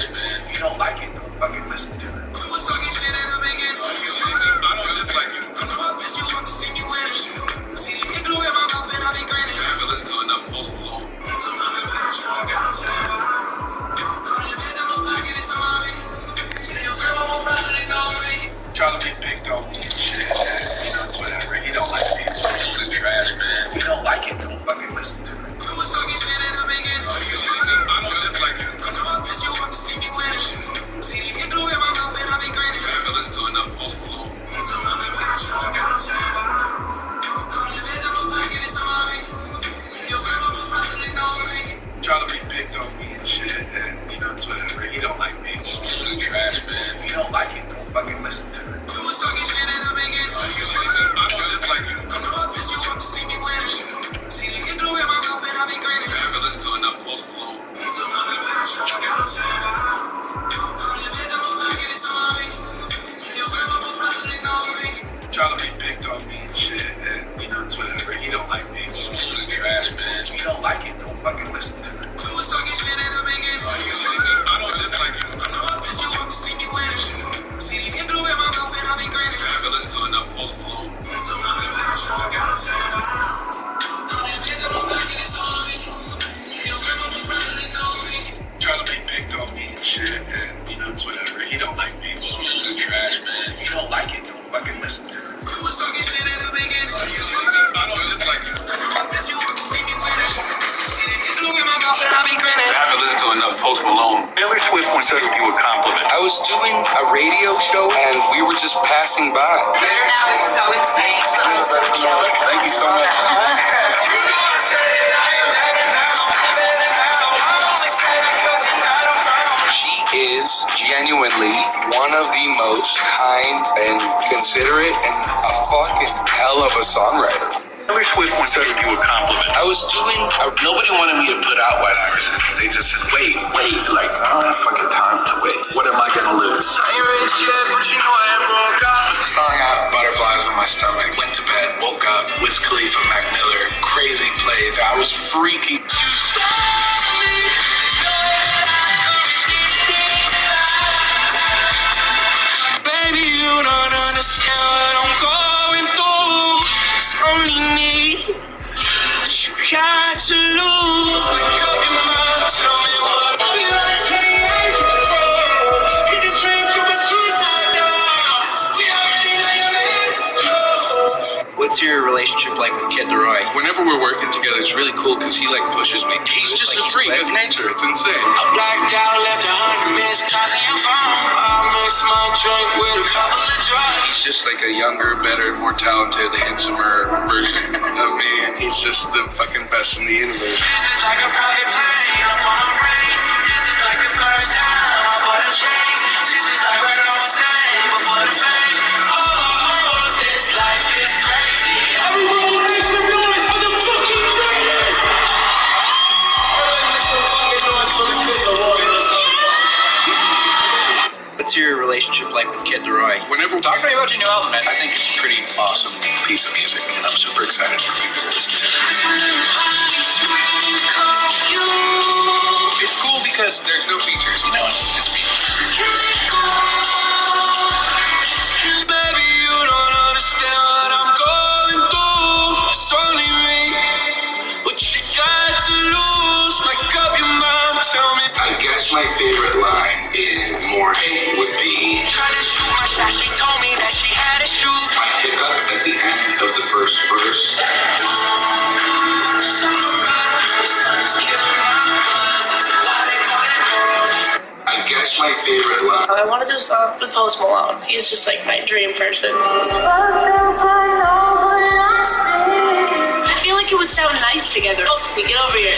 trash, man. If you don't like it, don't fucking listen to it. We was talking shit in the beginning. I don't live like you. I'm about this, you want to see me win. See the igloo in my mouth and I'll be grinning. I haven't listened to enough Post Malone. Trying to be picked on me and shit. You know, it's whatever. He don't like me. Malone is trash, man. If you don't like it, don't fucking listen to it. We was talking shit in the beginning. I don't live like you. I'm about this, you want to see me win. See the igloo in my mouth and I'll be grinning. I haven't listened to enough Post Malone. Trying to be picked on me and shit, and you know, it's whatever. He don't like me. Post Malone is trash, man. If you don't like it, don't fucking listen to it. We was talking shit in the beginning. I don't live like you. I'm about this, you want to see me win. See the igloo in my mouth and I'll be grinning. I haven't listened to enough Post Malone. Trying to be picked on me and shit, and you know, it's whatever. He don't like me. Post Malone is trash, man. If you don't like it, don't fucking listen to it. We was talking shit in the beginning. I don't live like you. I'm about this, you want to see me win. See the igloo in my mouth and I'll be grinning. I haven't listened to enough Post Malone. Trying to be picked on me and shit, and you know, it's whatever. He don't like me. Post Malone is trash, man. If you don't like it, don't fucking listen to it. We was talking shit in the beginning. I don't live like you. I'm about this, you want to see me win. See the igloo in my mouth and I'll be grinning. I haven't listened to enough Post Malone. Taylor Swift wants to give you a compliment. I was doing a radio show and we were just passing by. Better now is so insane. I'm so jealous. Thank you so much. She is genuinely one of the most kind and considerate and a fucking hell of a songwriter. Taylor Swift wants to give you a compliment. I was doing Nobody wanted me to put out White Iverson. They just said, wait. Like, I don't have fucking time to wait. What am I gonna lose? I ain't rich yet, but you know I ain't broke up. Put the song out, butterflies in my stomach. Went to bed, woke up, Wiz Khalifa, Mac Miller, crazy plays. I was freaking. You saw me. Baby, you don't understand what I'm going through. It's only me. You got to lose. Wake up your mind, tell me what you like. Hit the streets to a suicide door. We already know your name. What's your relationship like with Kid Leroy? Whenever we're working together, it's really cool because he like pushes me. He's just a freak of nature. It's insane. I blacked out, left 100 missed calls on your phone. I mix my drink with a couple of drugs. He's just like a younger, better, more talented, handsomer version of me. And he's just the fucking best in the universe. This is like a private plane upon a rain. This is like the first time I bought a chain. This is like when I was saying before the fame. Oh, this life is crazy. Everyone makes some noise for the fucking greatest. Make some fucking noise for the Kid Leroy. What's your relationship like with Kid Leroy? Whenever talk to me about your new album, man, I think it's a pretty awesome piece of music, and I'm super excited for people to listen to it. It's cool because there's no features, you know, it's me. Baby, you don't understand what I'm going through. It's only me. What you got to lose? Make up your mind, tell me. I guess my favorite line in Morning would be, trying to shoot my shot, she told me that she had a shoot. My hiccup at the end of the first verse. I guess my favorite line. I want to do a song with Post Malone. He's just like my dream person. I feel like it would sound nice together. We get over here.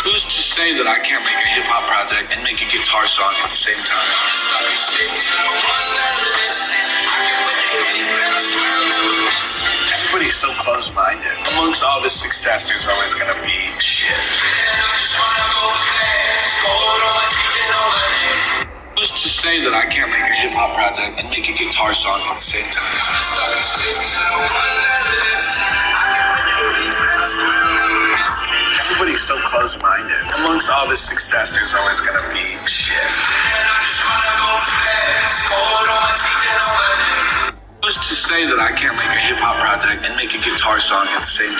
Who's to say that I can't make a hip-hop project and make a guitar song at the same time? Everybody's so close-minded. Amongst all this success, there's always gonna be shit. Who's to say that I can't make a hip-hop project and make a guitar song at the same time? everybody's so close-minded. Amongst all this success, there's always going to be shit. Who's to say that I can't make a hip-hop project and make a guitar song at the same time?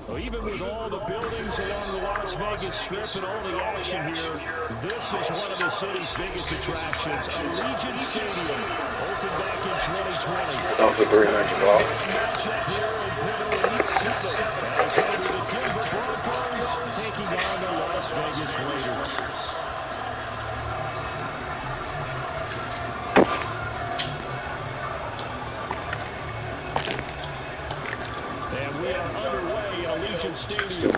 Well, even with all the buildings along the Las Vegas Strip and all the action here, this is one of the city's biggest attractions. Allegiant Stadium opened back in 2020. Also $300. Matchup here in Pivotal Week 7 as the Denver Broncos taking on the Las Vegas Raiders. And we are underway in Allegiant Stadium.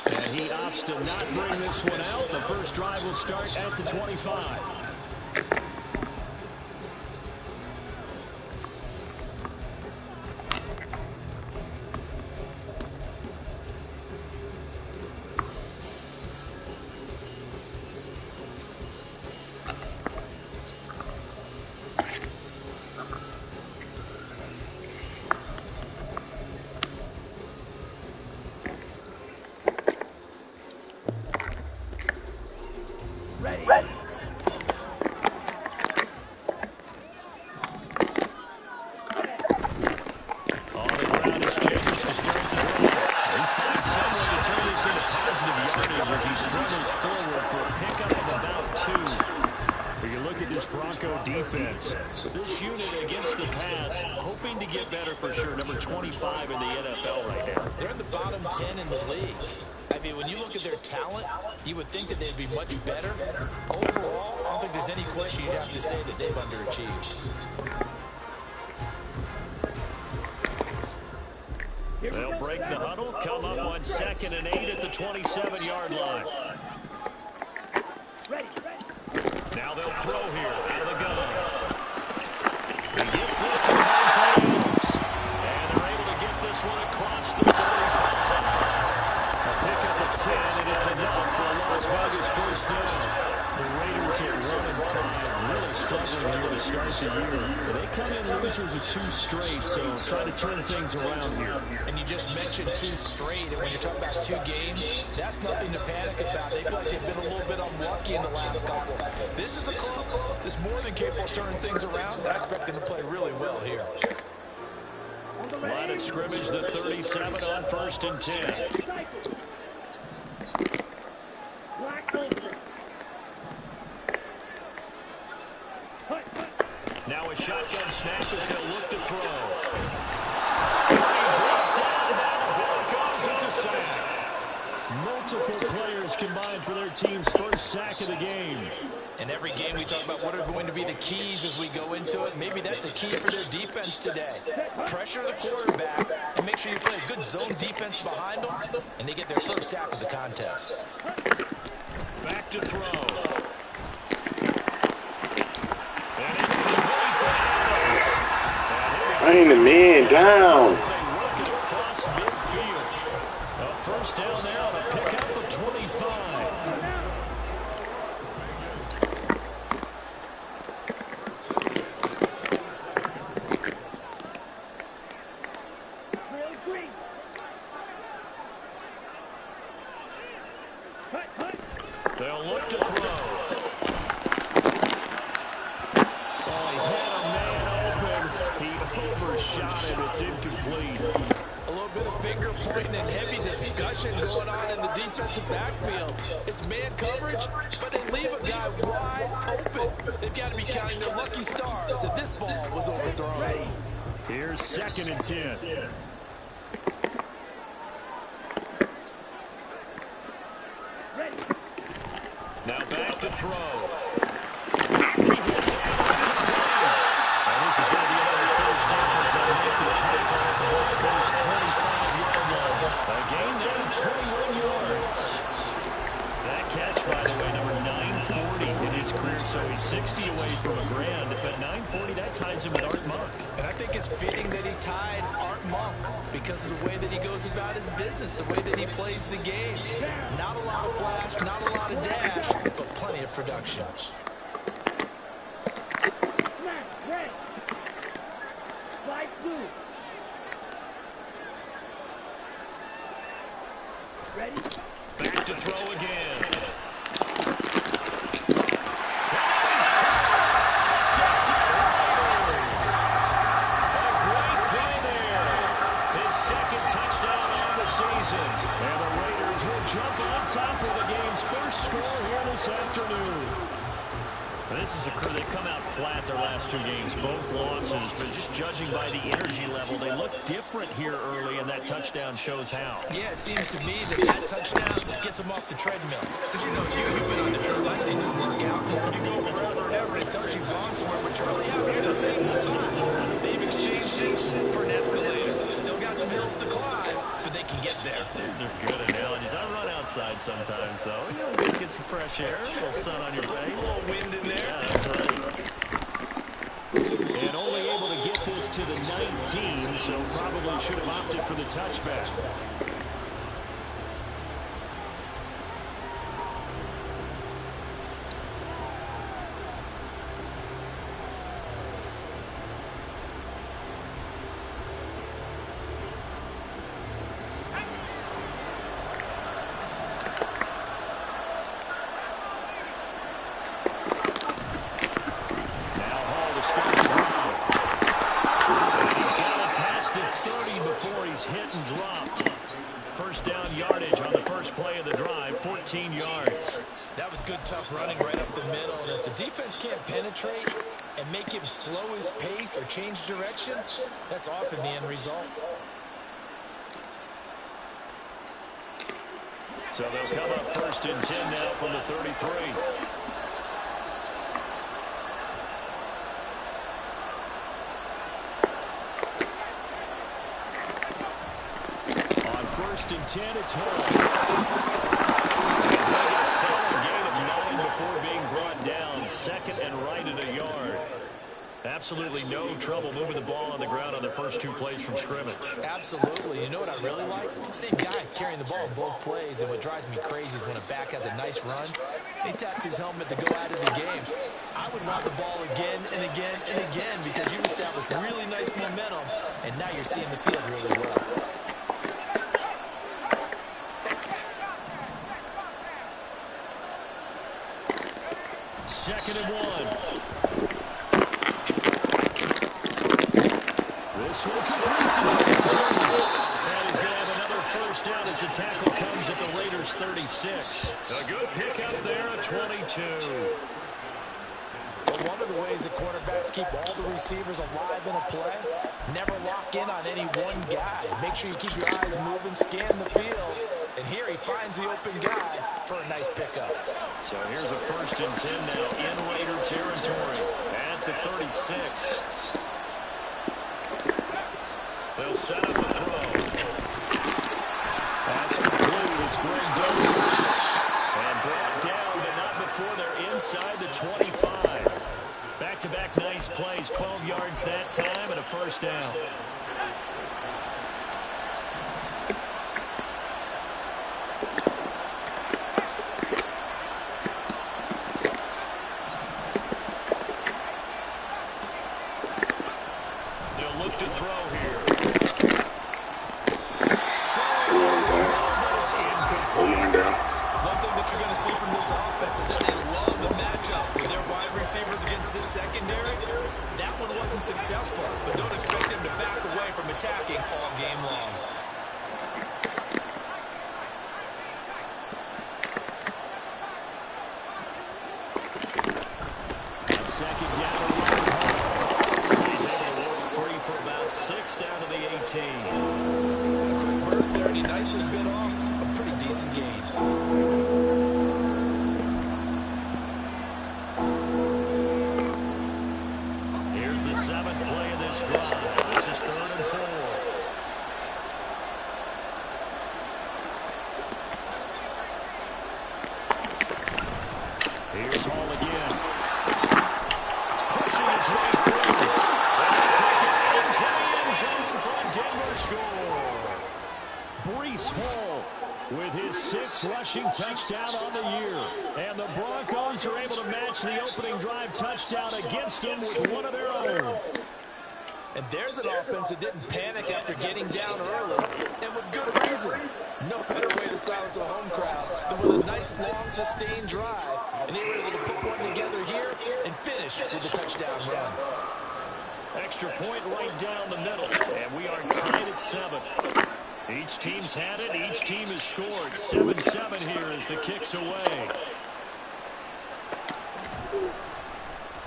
And he opts to not bring this one out. The first drive will start at the 25. This unit against the pass, hoping to get better for sure. Number 25 in the NFL right now. They're in the bottom 10 in the league. I mean, when you look at their talent, you would think that they'd be much better. Overall, I don't think there's any question you'd have to say that they've underachieved. They'll break the huddle, come up on 2nd and 8 at the 27-yard line. Now they'll throw here out of the gun. He gets this to Adams, and they're able to get this one across the 35. A pickup of 10, and it's enough for a Las Vegas first down. The Raiders at 1-5, really struggling here to start the year. But they come in losers of 2 straight, so try to turn things around here. And you just mentioned 2 straight, and when you're talking about 2 games, that's nothing to panic about. They feel like they've been a little bit unlucky in the last couple. This is a club that's more than capable of turning things around. I expect them to play really well here. Line of scrimmage, the 37 on 1st and 10. Now a shotgun snap as they'll look to throw. It's a sack. Multiple players combined for their team's first sack of the game. And every game we talk about what are going to be the keys as we go into it. Maybe that's a key for their defense today. Pressure the quarterback and make sure you play a good zone defense behind them, and they get their first sack of the contest. Back to throw. Bring the man down. Across midfield. A first down now to pick up the 25. They'll look to throw. Overshot it. It's incomplete. A little bit of finger pointing and heavy discussion going on in the defensive backfield. It's man coverage, but they leave a guy wide open. They've got to be counting their lucky stars if this ball was overthrown. Here's 2nd and 10. Now back to throw. He hits it. And this is going to be another first down as they make the tackle at the Broncos' 25-yard line. A gain there of 21 yards. That catch, by the way, number 940 in his career, so he's 60 away from a grand. But 940, that ties him with Art Monk. And I think it's fitting that he tied Art Monk because of the way that he goes about his business, the way that he plays the game. Not a lot of flash, not a lot of dash, but plenty of production. Back to throw again. And the Raiders will jump on top of the game's first score here this afternoon. This is a crew that come out flat their last 2 games, both losses, but just judging by the energy level, they look different here early, and that touchdown shows how. Yeah, it seems to me that touchdown gets them off the treadmill. Because you've been on the treadmill. I've seen you work out. You go forever and ever, and it tells you gone somewhere, but you're really out here in the same spot. They've exchanged things for an escalator. Still got some hills to climb, but they can get there. These are good analogies. I run outside sometimes, though. You know, get some fresh air, a little sun on your face. A little wind in there. Yeah, that's right. And only able to get this to the 19, so probably should have opted for the touchback. Hit and dropped. First down yardage on the first play of the drive, 14 yards. That was good, tough running right up the middle. And if the defense can't penetrate and make him slow his pace or change direction, that's often the end result. So they'll come up 1st and 10 now from the 33. First and 10, it's Hall. He's made a solid gain of 9 before being brought down. 2nd and right at a yard. Absolutely no trouble moving the ball on the ground on the first 2 plays from scrimmage. Absolutely. You know what I really like? Same guy carrying the ball in both plays, and what drives me crazy is when a back has a nice run, he taps his helmet to go out of the game. I would want the ball again and again and again because you established really nice momentum, and now you're seeing the field really well. Second and 1. This will complete to James. And he's going to have another first down as the tackle comes at the Raiders' 36. A good pick up there at 22. But one of the ways that quarterbacks keep all the receivers alive in a play, never lock in on any one guy. Make sure you keep your eyes moving, scan the field. And here he finds the open guy for a nice pickup. So here's a 1st and 10 now in Raider territory at the 36. They'll set up the throw. That's complete. It's Greg Dulcich. And brought down, but not before they're inside the 25. Back-to-back nice plays. 12 yards that time and a first down. Successful, but don't expect them to back away from attacking all game long. On 2nd down, he's able to work free for about 6 6 down to the 18. A quick burst there, and he nicely bit off a pretty decent gain. Here's the 7th play of this drive. This is 3rd and 4. Here's Hall again. Pushing his way through. And they take it into the end zone for a Denver score. Breece Hall with his 6th rushing touchdown on the year. And the Broncos are able to match the opening drive touchdown against them with one of their own. And there's an offense that didn't panic after getting down early, and with good reason. No better way to silence a home crowd than with a nice, long, sustained drive. And they were able to put one together here and finish with a touchdown run. Extra point right down the middle, and we are tied at 7. Each team's had it. Each team has scored. 7-7 here as the kick's away.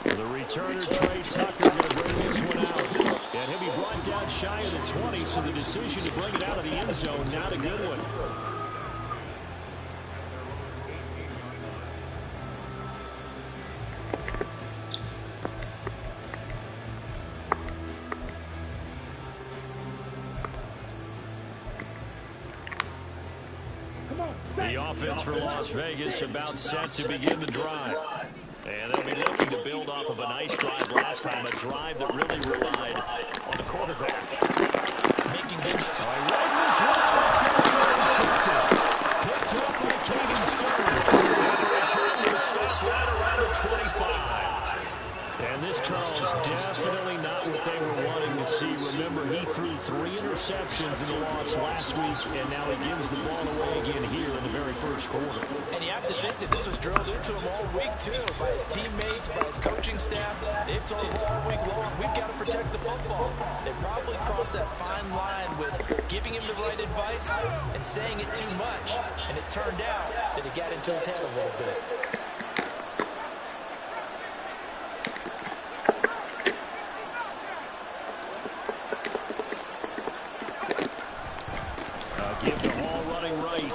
The returner, Trey Tucker, going to bring this one out. And he'll be brought down shy of the 20, so the decision to bring it out of the end zone, not a good one. The offense for Las Vegas about set to begin the drive. And they'll be looking to build off of a nice drive last time, a drive that really relied on the quarterback. Making good. Rifles one, it's going to be intercepted. Picked up by Caden Stone. And a return to a stop right around the 25. And this, Charles, definitely not what they were wanting to see. Remember, he threw 3 interceptions in the loss last week, and now he gives the ball away again here in the very first quarter. And you have to think that this was drilled into him all week, too, by his teammates, by his coaching staff. They've told him all week long, we've got to protect the football. They probably crossed that fine line with giving him the right advice and saying it too much. And it turned out that it got into his head a little bit. Give the ball running right.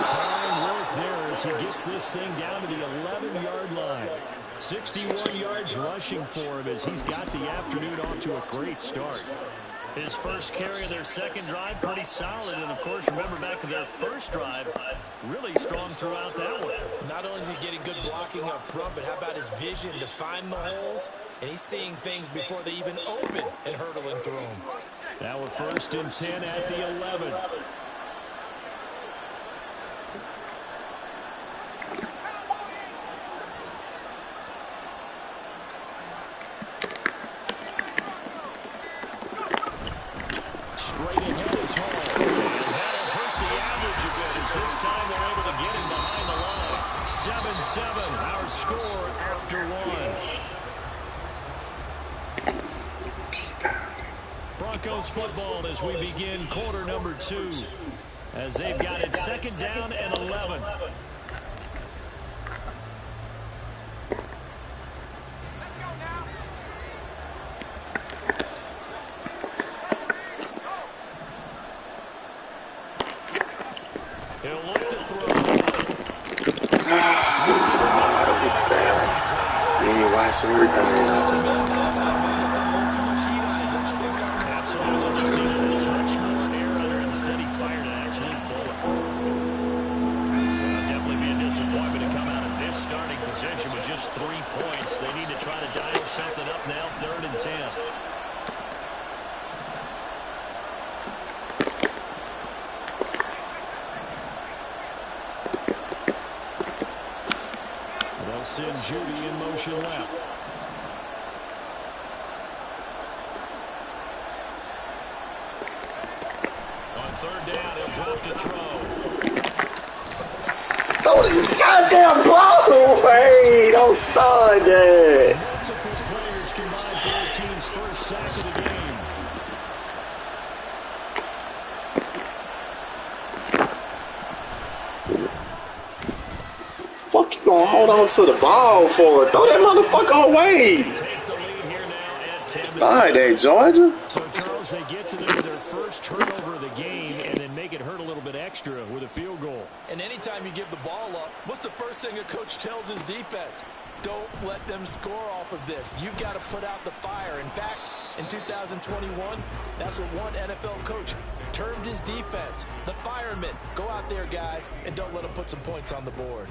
Fine work there as he gets this thing down to the 11-yard line. 61 yards rushing for him as he's got the afternoon off to a great start. His first carry of their second drive, pretty solid. And, of course, remember back to their first drive, really strong throughout that one. Not only is he getting good blocking up front, but how about his vision to find the holes? And he's seeing things before they even open and hurdling through them. Now a 1st and 10 at the 11. Straight ahead is Hall. And that'll hurt the average a bit as this time they're able to get him behind the line. 7-7, our score after 1. Broncos football as we begin quarter number 2 as they've got it 2nd down and 11. He'll look to throw. You ain't watching everything now. With just 3 points, they need to try to dial something up now. 3rd and 10. They'll send Judy in motion left. On 3rd down, he'll drop the throw. Throw the goddamn ball away! Don't start that! Multiple players combined for their team's first sack of the game. Fuck you gonna hold on to the ball for? Throw that motherfucker away! Take the lead here now Start that, Georgia. So, Charles, they get to their first turnover of the game and then make it hurt a little bit extra with a field goal. And anytime you give the ball up, what's the first thing a coach tells his defense? Don't let them score off of this. You've got to put out the fire. In fact, in 2021, that's what one NFL coach termed his defense. The firemen. Go out there, guys, and don't let them put some points on the board.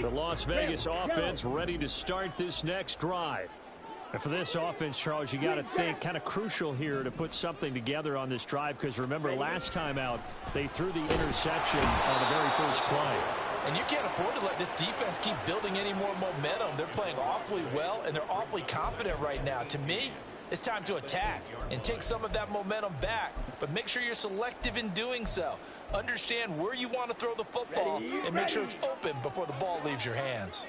The Las Vegas offense ready to start this next drive. And for this offense, Charles, you got to think kind of crucial here to put something together on this drive, because remember last time out they threw the interception on the very first play. And you can't afford to let this defense keep building any more momentum. They're playing awfully well, and they're awfully confident right now. To me, it's time to attack and take some of that momentum back, but make sure you're selective in doing so. Understand where you want to throw the football and make sure it's open before the ball leaves your hands.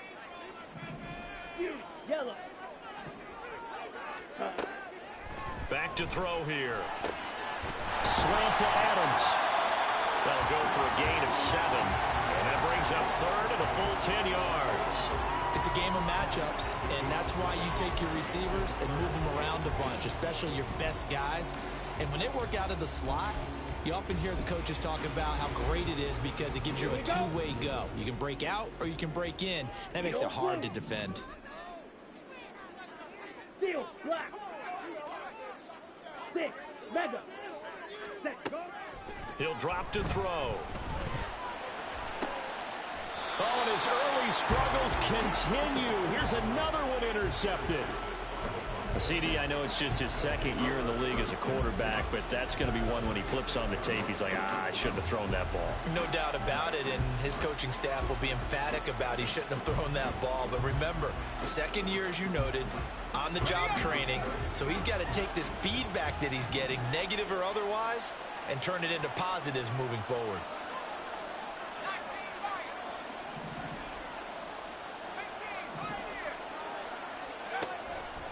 Back to throw here. Slant to Adams. That'll go for a gain of 7. And that brings up third and a full 10 yards. It's a game of matchups, and that's why you take your receivers and move them around a bunch, especially your best guys. And when they work out of the slot, you often hear the coaches talk about how great it is because it gives you a two-way go. You can break out or you can break in. That makes it hard to defend. He'll drop to throw. Oh, and his early struggles continue. Here's another one intercepted. CD, I know it's just his second year in the league as a quarterback, but that's going to be one when he flips on the tape. He's like, I shouldn't have thrown that ball. No doubt about it, and his coaching staff will be emphatic about he shouldn't have thrown that ball. But remember, second year, as you noted, on-the-job training, so he's got to take this feedback that he's getting, negative or otherwise, and turn it into positives moving forward.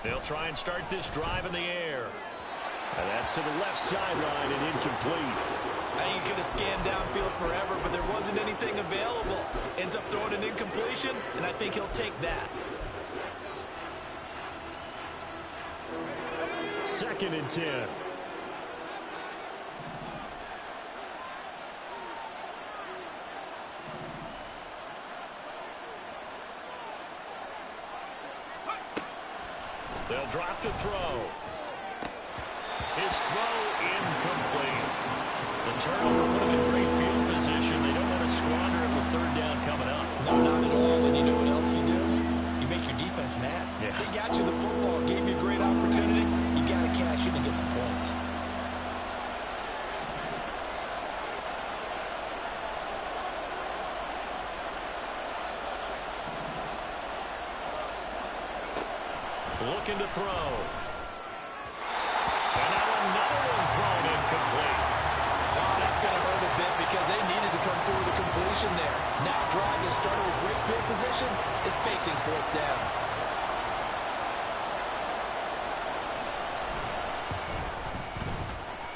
They'll try and start this drive in the air. And that's to the left sideline and incomplete. I think he could have scanned downfield forever, but there wasn't anything available. Ends up throwing an incompletion, and I think he'll take that. 2nd and 10. They'll drop to throw. His throw incomplete. The turnover put him in great field position. They don't want to squander it with 3rd down coming up. No, not at all. And you know what else you do? You make your defense mad. Yeah. They got you the football, gave you a great opportunity. You got to cash in and get some points. Looking to throw. And now another one thrown incomplete. Oh, that's going to hurt a bit because they needed to come through the completion there. Now drive that started with great field position is facing 4th down.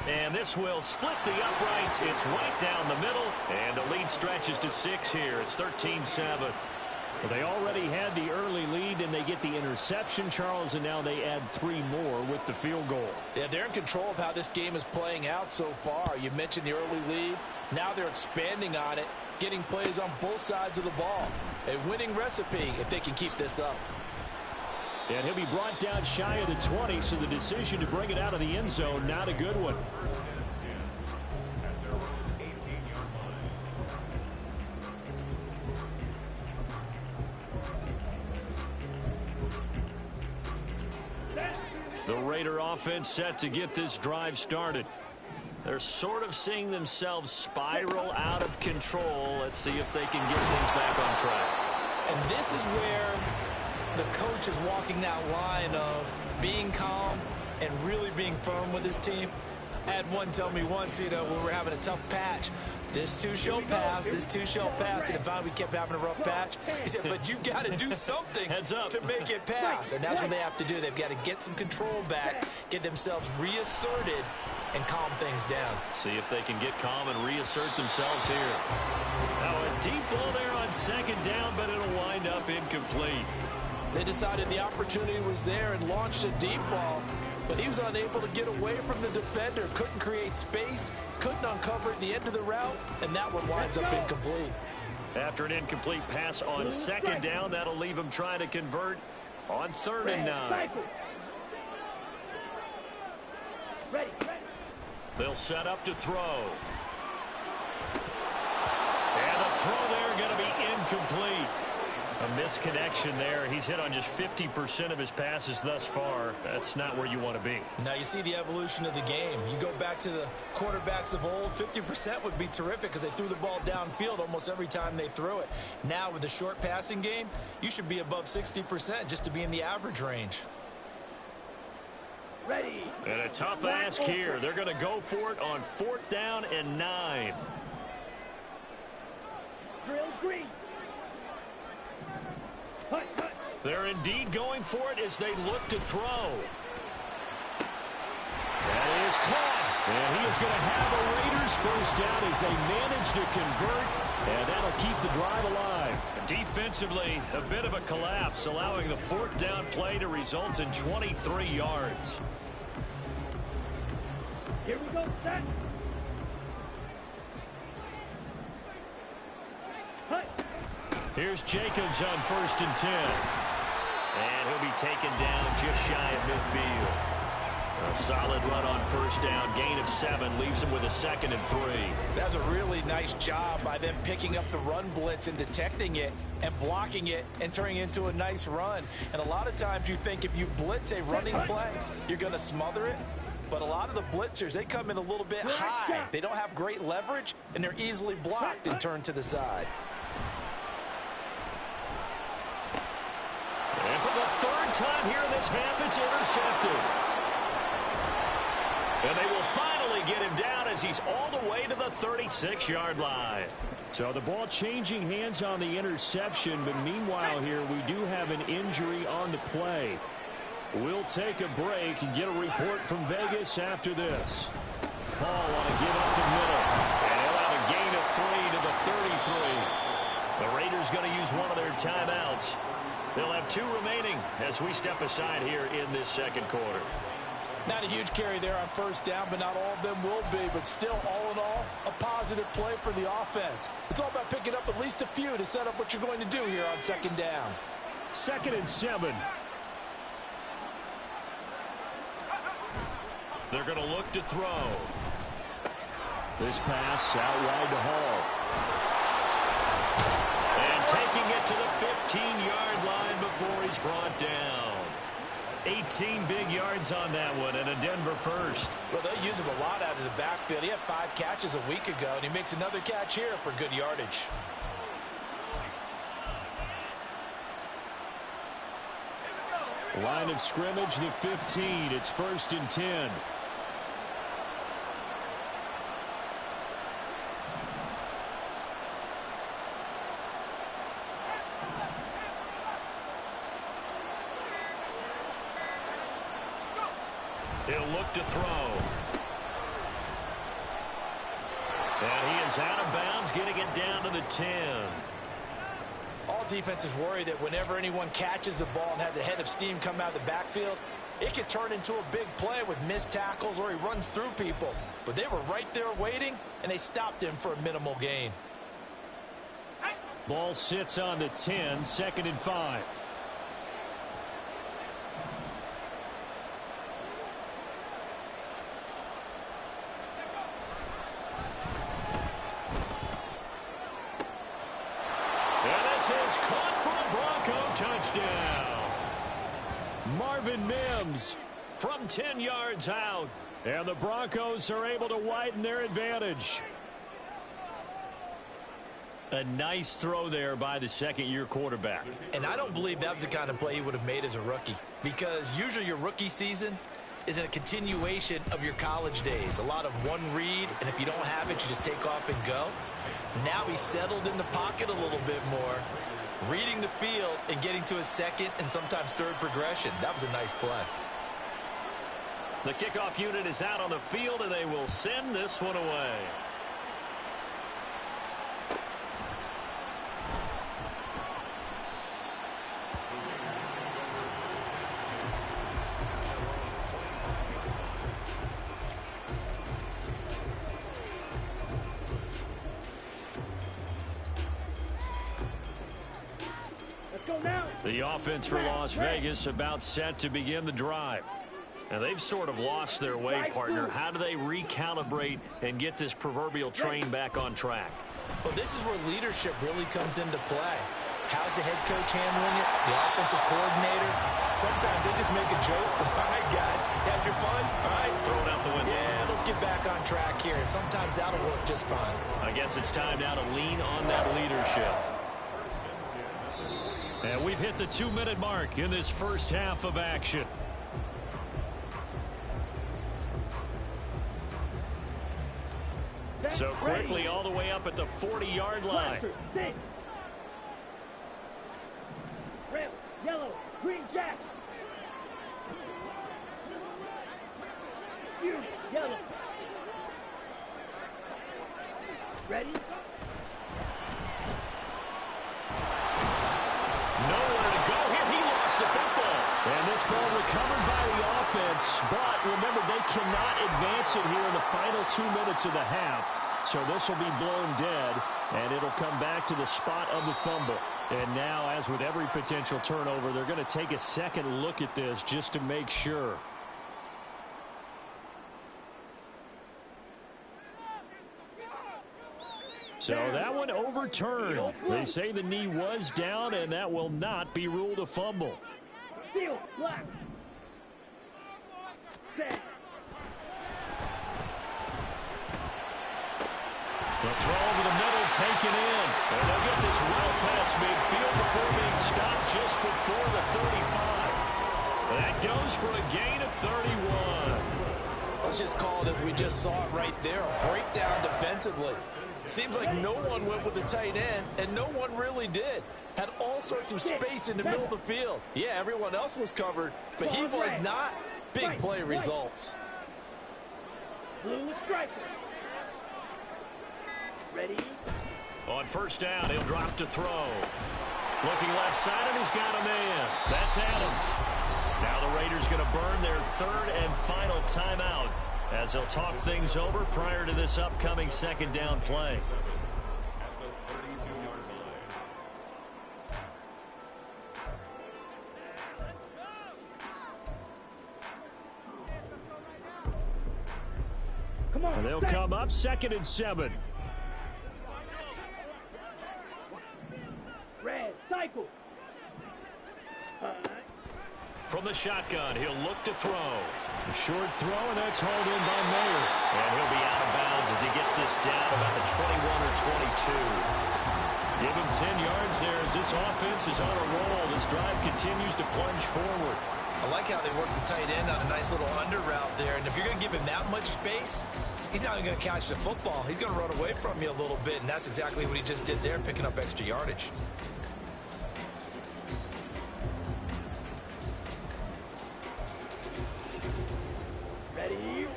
And this will split the uprights. It's right down the middle. And the lead stretches to 6 here. It's 13-7. Well, they already had the early lead, and they get the interception, Charles, and now they add 3 more with the field goal. Yeah, they're in control of how this game is playing out so far. You mentioned the early lead. Now they're expanding on it, getting plays on both sides of the ball. A winning recipe if they can keep this up. And he'll be brought down shy of the 20, so the decision to bring it out of the end zone, not a good one. The Raider offense set to get this drive started. They're sort of seeing themselves spiral out of control. Let's see if they can get things back on track. And this is where the coach is walking that line of being calm and really being firm with his team. I had one tell me once, when we were having a tough patch, this too shall pass, this too shall pass. And finally we kept having a rough patch. He said, but you've got to do something to make it pass. And that's what they have to do. They've got to get some control back, get themselves reasserted, and calm things down. See if they can get calm and reassert themselves here. Now a deep ball there on second down, but it'll wind up incomplete. They decided the opportunity was there and launched a deep ball, but he was unable to get away from the defender, couldn't create space, couldn't uncover at the end of the route, and that one winds up incomplete. After an incomplete pass on second down, that'll leave him trying to convert on 3rd and 9. They'll set up to throw. And the throw there going to be incomplete. A misconnection there. He's hit on just 50% of his passes thus far. That's not where you want to be. Now you see the evolution of the game. You go back to the quarterbacks of old, 50% would be terrific because they threw the ball downfield almost every time they threw it. Now with the short passing game, you should be above 60% just to be in the average range. And a tough ask here. They're going to go for it on 4th down and 9. They're indeed going for it as they look to throw. That is caught. And he is going to have a Raiders first down as they manage to convert. And that'll keep the drive alive. Defensively, a bit of a collapse, allowing the 4th down play to result in 23 yards. Here we go, set. Here's Jacobs on 1st and 10. And he'll be taken down just shy of midfield. A solid run on 1st down. Gain of 7 leaves him with a 2nd and 3. That's a really nice job by them picking up the run blitz and detecting it and blocking it and turning it into a nice run. And a lot of times you think if you blitz a running play, you're going to smother it. But a lot of the blitzers, they come in a little bit high. They don't have great leverage, and they're easily blocked and turned to the side. And for the 3rd time here in this half, it's intercepted. And they will finally get him down as he's all the way to the 36-yard line. So the ball changing hands on the interception, but meanwhile here we do have an injury on the play. We'll take a break and get a report from Vegas after this. Paul want to give up the middle. And he'll have a gain of 3 to the 33. The Raiders going to use one of their timeouts. They'll have 2 remaining as we step aside here in this 2nd quarter. Not a huge carry there on 1st down, but not all of them will be. But still, all in all, a positive play for the offense. It's all about picking up at least a few to set up what you're going to do here on 2nd down. 2nd and 7. They're going to look to throw. This pass out wide to Hall. And taking it to the 15-yard line before he's brought down. 18 big yards on that one, and a Denver first. Well, they'll use him a lot out of the backfield. He had 5 catches a week ago, and he makes another catch here for good yardage. Line of scrimmage, the 15. It's 1st and 10. He'll look to throw. And he is out of bounds, getting it down to the 10. All defenses worry that whenever anyone catches the ball and has a head of steam come out of the backfield, it could turn into a big play with missed tackles or he runs through people. But they were right there waiting, and they stopped him for a minimal gain. Ball sits on the 10, 2nd and 5. Is caught for a Bronco touchdown. Marvin Mims from 10 yards out. And the Broncos are able to widen their advantage. A nice throw there by the 2nd-year quarterback. And I don't believe that was the kind of play he would have made as a rookie. Because usually your rookie season, is a continuation of your college days. A lot of one read, and if you don't have it, you just take off and go. Now he's settled in the pocket a little bit more, reading the field and getting to his second and sometimes third progression. That was a nice play. The kickoff unit is out on the field, and they will send this one away. The offense for Las Vegas about set to begin the drive. Now, they've sort of lost their way, partner. How do they recalibrate and get this proverbial train back on track? Well, this is where leadership really comes into play. How's the head coach handling it? The offensive coordinator? Sometimes they just make a joke. All right, guys, had your fun? All right. Throw it out the window. Yeah, let's get back on track here. And sometimes that'll work just fine. I guess it's time now to lean on that leadership. And we've hit the 2-minute mark in this first half of action. So quickly all the way up at the 40-yard line. Red, yellow, green jack. Yellow. Ready? Nowhere to go here. He lost the football. And this ball recovered by the offense. But remember, they cannot advance it here in the final 2 minutes of the half. So this will be blown dead, and it'll come back to the spot of the fumble. And now, as with every potential turnover, they're going to take a second look at this just to make sure. So that one overturned. They say the knee was down, and that will not be ruled a fumble. Steel, black. Set. The throw over the middle taken in. And they'll get this well past midfield before being stopped just before the 35. That goes for a gain of 31. Let's just call it as we just saw it right there. A breakdown defensively. Seems like no one went with the tight end, and no one really did. Had all sorts of space in the middle of the field. Yeah, everyone else was covered, but he was not. Big play results. Blue striker. Ready? On first down, he'll drop to throw. Looking left side, and he's got a man. That's Adams. Now the Raiders going to burn their third and final timeout as they'll talk things over prior to this upcoming second down play. Come on. And they'll come up 2nd and 7. Red, cycle. From the shotgun, he'll look to throw. A short throw, and that's hauled in by Mayer. And he'll be out of bounds as he gets this down about the 21 or 22. Give him 10 yards there as this offense is on a roll. This drive continues to plunge forward. I like how they work the tight end on a nice little under route there. And if you're going to give him that much space, he's not going to catch the football. He's going to run away from you a little bit, and that's exactly what he just did there, picking up extra yardage.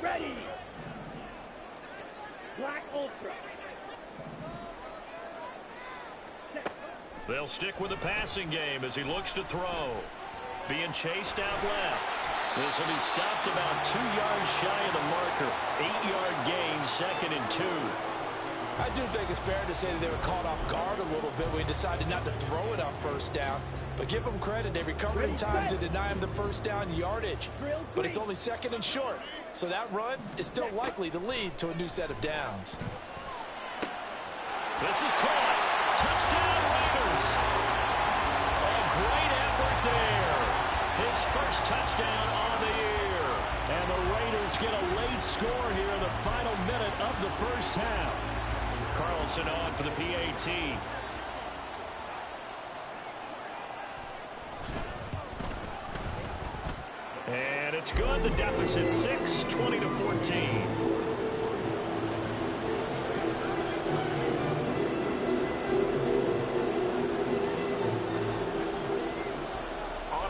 Ready. Black Ultra. They'll stick with the passing game as he looks to throw. Being chased out left. This will be stopped about 2 yards shy of the marker. 8-yard gain, 2nd and 2. I do think it's fair to say that they were caught off guard a little bit when he decided not to throw it on first down. But give them credit. They recovered in time to deny him the first down yardage. But it's only 2nd and short. So that run is still likely to lead to a new set of downs. This is caught. Touchdown, Raiders. A great effort there. His first touchdown on the year. And the Raiders get a late score here in the final minute of the first half. Carlson on for the PAT. And it's good. The deficit 6, 20-14.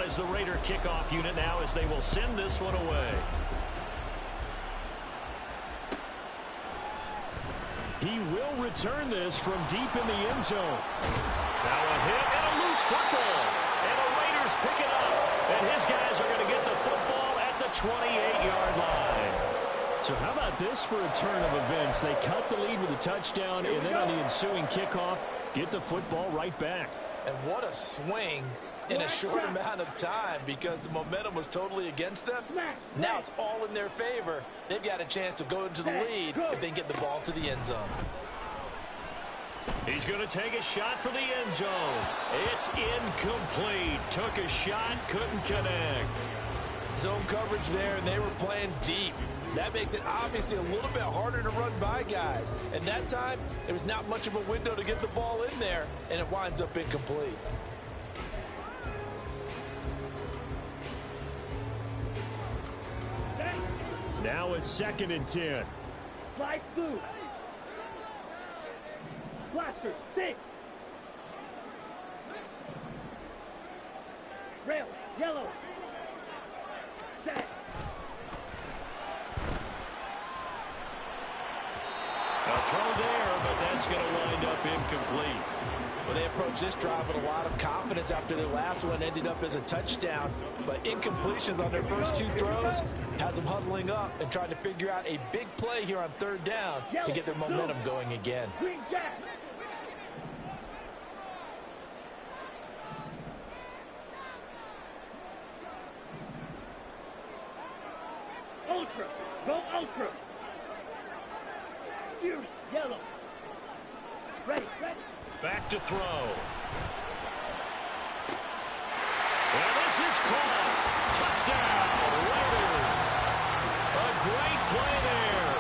Is the Raider kickoff unit now as they will send this one away. He will return this from deep in the end zone. Now a hit and a loose football. And the Raiders pick it up. And his guys are going to get the football at the 28-yard line. So how about this for a turn of events? They cut the lead with a touchdown, and then on the ensuing kickoff, get the football right back. And what a swing in a short amount of time, because the momentum was totally against them. Now it's all in their favor. They've got a chance to go into the lead if they get the ball to the end zone. He's going to take a shot for the end zone. It's incomplete. Took a shot, couldn't connect. Zone coverage there, and they were playing deep. That makes it obviously a little bit harder to run by guys. And that time, there was not much of a window to get the ball in there, and it winds up incomplete. Now a 2nd and 10. Slide through. Blaster, 6. Rail, yellow. Set. A throw there, but that's going to wind up incomplete. Well, they approached this drive with a lot of confidence after their last one ended up as a touchdown. But incompletions on their first 2 throws has them huddling up and trying to figure out a big play here on 3rd down to get their momentum going again. Green jack. Ultra. Go ultra. Fury. Yellow. Ready. Ready. Back to throw. And this is caught. Touchdown, Raiders. A great play there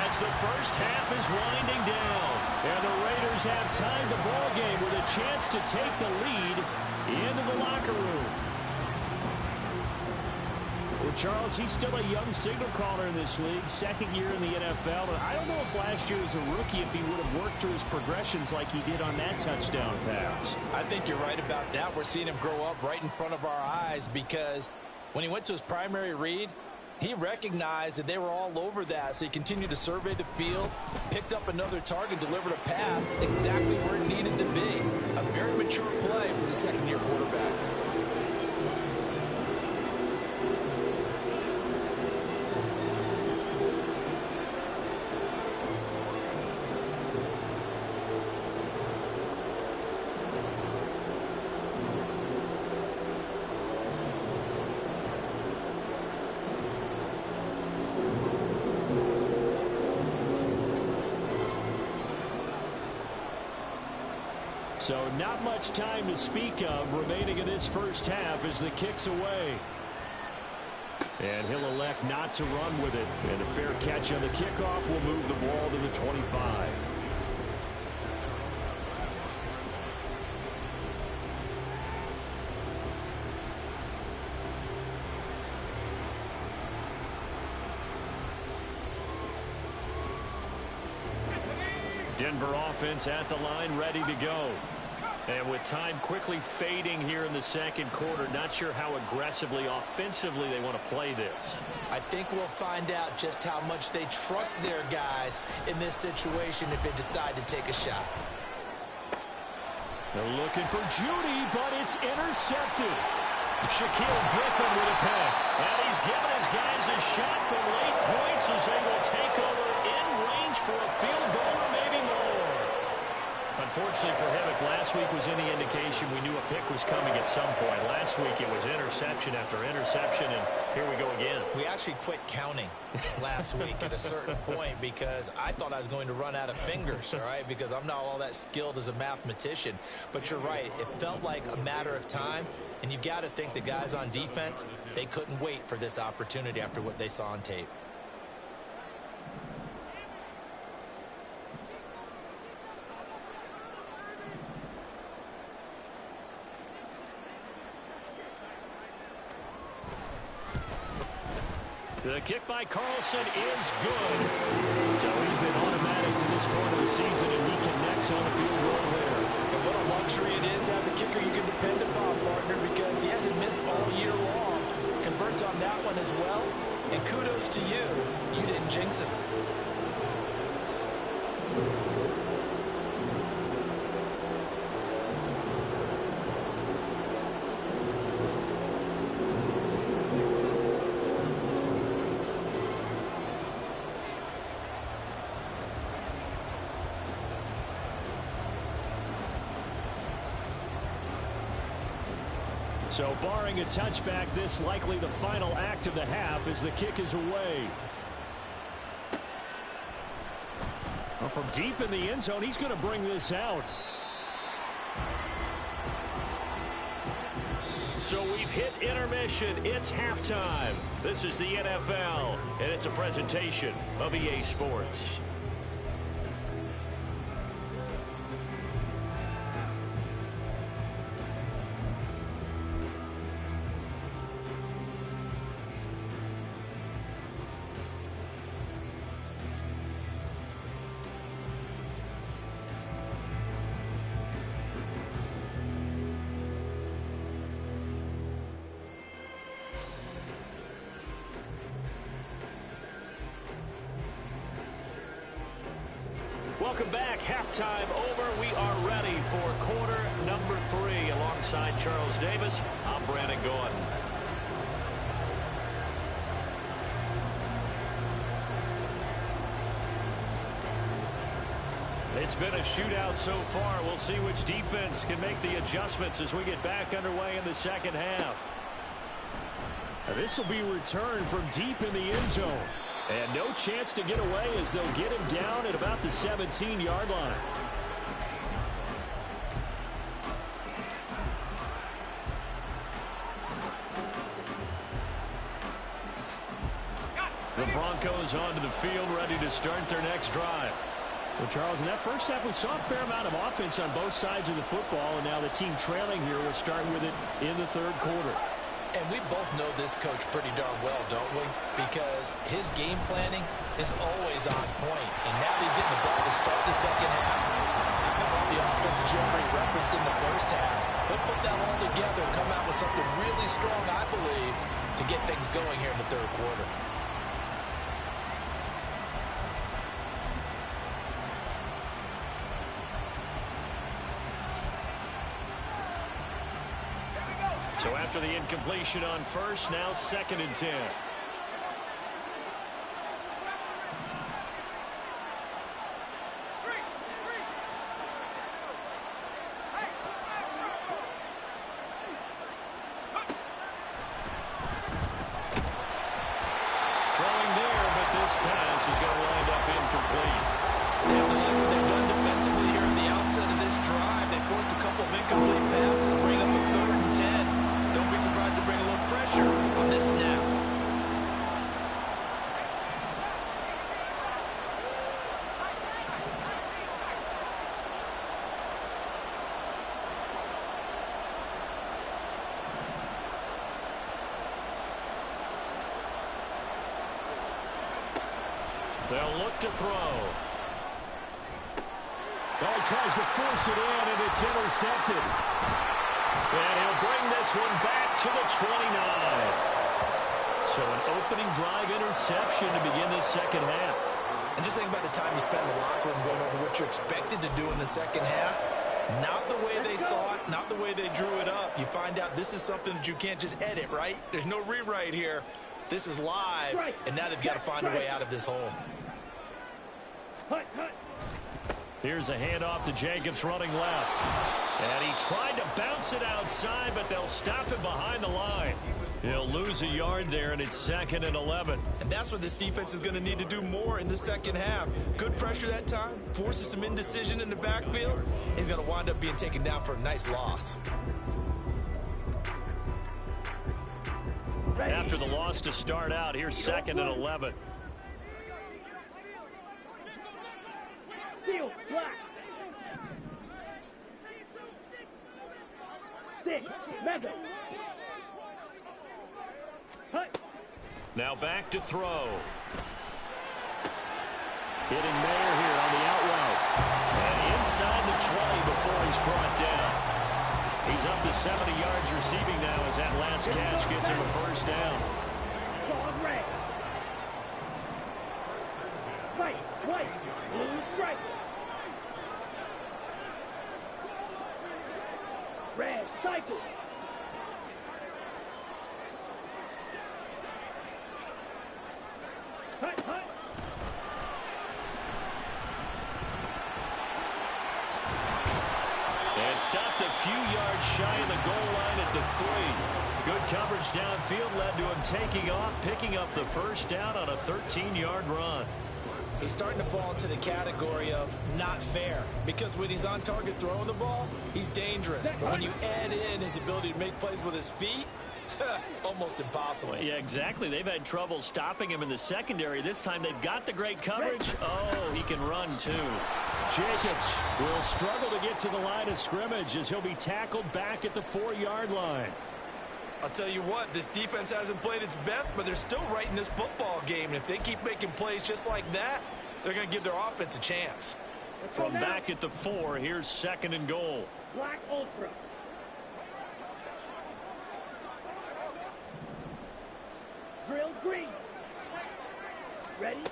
as the first half is winding down. And the Raiders have tied the ball game with a chance to take the lead into the locker room. Well, Charles, he's still a young signal caller in this league, 2nd year in the NFL. And I don't know if last year as a rookie, if he would have worked through his progressions like he did on that touchdown pass. I think you're right about that. We're seeing him grow up right in front of our eyes, because when he went to his primary read, he recognized that they were all over that, so he continued to survey the field, picked up another target, delivered a pass exactly where it needed to be. A very mature play for the 2nd-year quarterback. So not much time to speak of remaining in this first half as the kick's away. And he'll elect not to run with it. And a fair catch on the kickoff will move the ball to the 25. Denver offense at the line, ready to go. And with time quickly fading here in the 2nd quarter, not sure how aggressively, offensively they want to play this. I think we'll find out just how much they trust their guys in this situation if they decide to take a shot. They're looking for Judy, but it's intercepted. Shaquille Griffin with a pick. And he's given his guys a shot from late points as they will take over in range for a field goal or maybe more. Unfortunately for him, if last week was any indication, we knew a pick was coming at some point. Last week it was interception after interception, and here we go again. We actually quit counting last week at a certain point because I thought I was going to run out of fingers, all right, because I'm not all that skilled as a mathematician. But you're right. It felt like a matter of time, and you've got to think the guys on defense, they couldn't wait for this opportunity after what they saw on tape. The kick by Carlson is good. So he's been automatic to this point of the season, and he connects on the field goal there. And what a luxury it is to have a kicker you can depend upon, partner, because he hasn't missed all year long. Converts on that one as well. And kudos to you. You didn't jinx him. So barring a touchback, this likely the final act of the half as the kick is away. Well, from deep in the end zone, he's going to bring this out. So we've hit intermission. It's halftime. This is the NFL, and it's a presentation of EA Sports. Welcome back. Halftime over. We are ready for quarter number 3. Alongside Charles Davis, I'm Brandon Gordon. It's been a shootout so far. We'll see which defense can make the adjustments as we get back underway in the second half. This will be returned from deep in the end zone. And no chance to get away as they'll get him down at about the 17-yard line. The Broncos onto the field, ready to start their next drive. Well, Charles, in that first half, we saw a fair amount of offense on both sides of the football, and now the team trailing here will start with it in the third quarter. And we both know this coach pretty darn well, don't we? Because his game planning is always on point. And now he's getting the ball to start the second half. Having all the offense that you already referenced in the first half, he'll put that all together and come out with something really strong, I believe, to get things going here in the third quarter. So after the incompletion on first, now 2nd and 10. Throwing there, but this pass is going to wind up incomplete. They have to like what they've done defensively here at the outset of this drive. They forced a couple of incomplete passes, bring up a 3rd and 10. Don't be surprised to bring a little pressure on this snap. They'll look to throw. Well, he tries to force it in, and it's intercepted. And he'll bring this one back to the 29. So an opening drive interception to begin this second half. And just think about the time you spent in the locker room going over what you're expected to do in the second half. Not the way they saw it, not the way they drew it up. You find out this is something that you can't just edit, right? There's no rewrite here. This is live, and now they've got to find a way out of this hole. Here's a handoff to Jacobs running left. And he tried to bounce it outside, but they'll stop him behind the line. He'll lose a yard there, and it's 2nd and 11. And that's what this defense is going to need to do more in the second half. Good pressure that time, forces some indecision in the backfield. He's going to wind up being taken down for a nice loss. After the loss to start out, here's 2nd and 11. Field, black. 6, mega. Now back to throw. Hitting Mayer here on the out route. And inside the 20 before he's brought down. He's up to 70 yards receiving now as that last catch gets him a first down. Red. White. Blue, right. Red, cycle. Hut. And stopped a few yards shy of the goal line at the 3. Good coverage downfield led to him taking off, picking up the first down on a 13-yard run. He's starting to fall into the category of not fair, because when he's on target throwing the ball, he's dangerous. But when you add in his ability to make plays with his feet, almost impossible. Yeah, exactly. They've had trouble stopping him in the secondary. This time they've got the great coverage. Oh, he can run too. Jacobs will struggle to get to the line of scrimmage as he'll be tackled back at the 4-yard line. I'll tell you what, this defense hasn't played its best, but they're still right in this football game. And if they keep making plays just like that, they're going to give their offense a chance. From back at the 4, here's 2nd and goal. Black Ultra. Drill green. Ready? And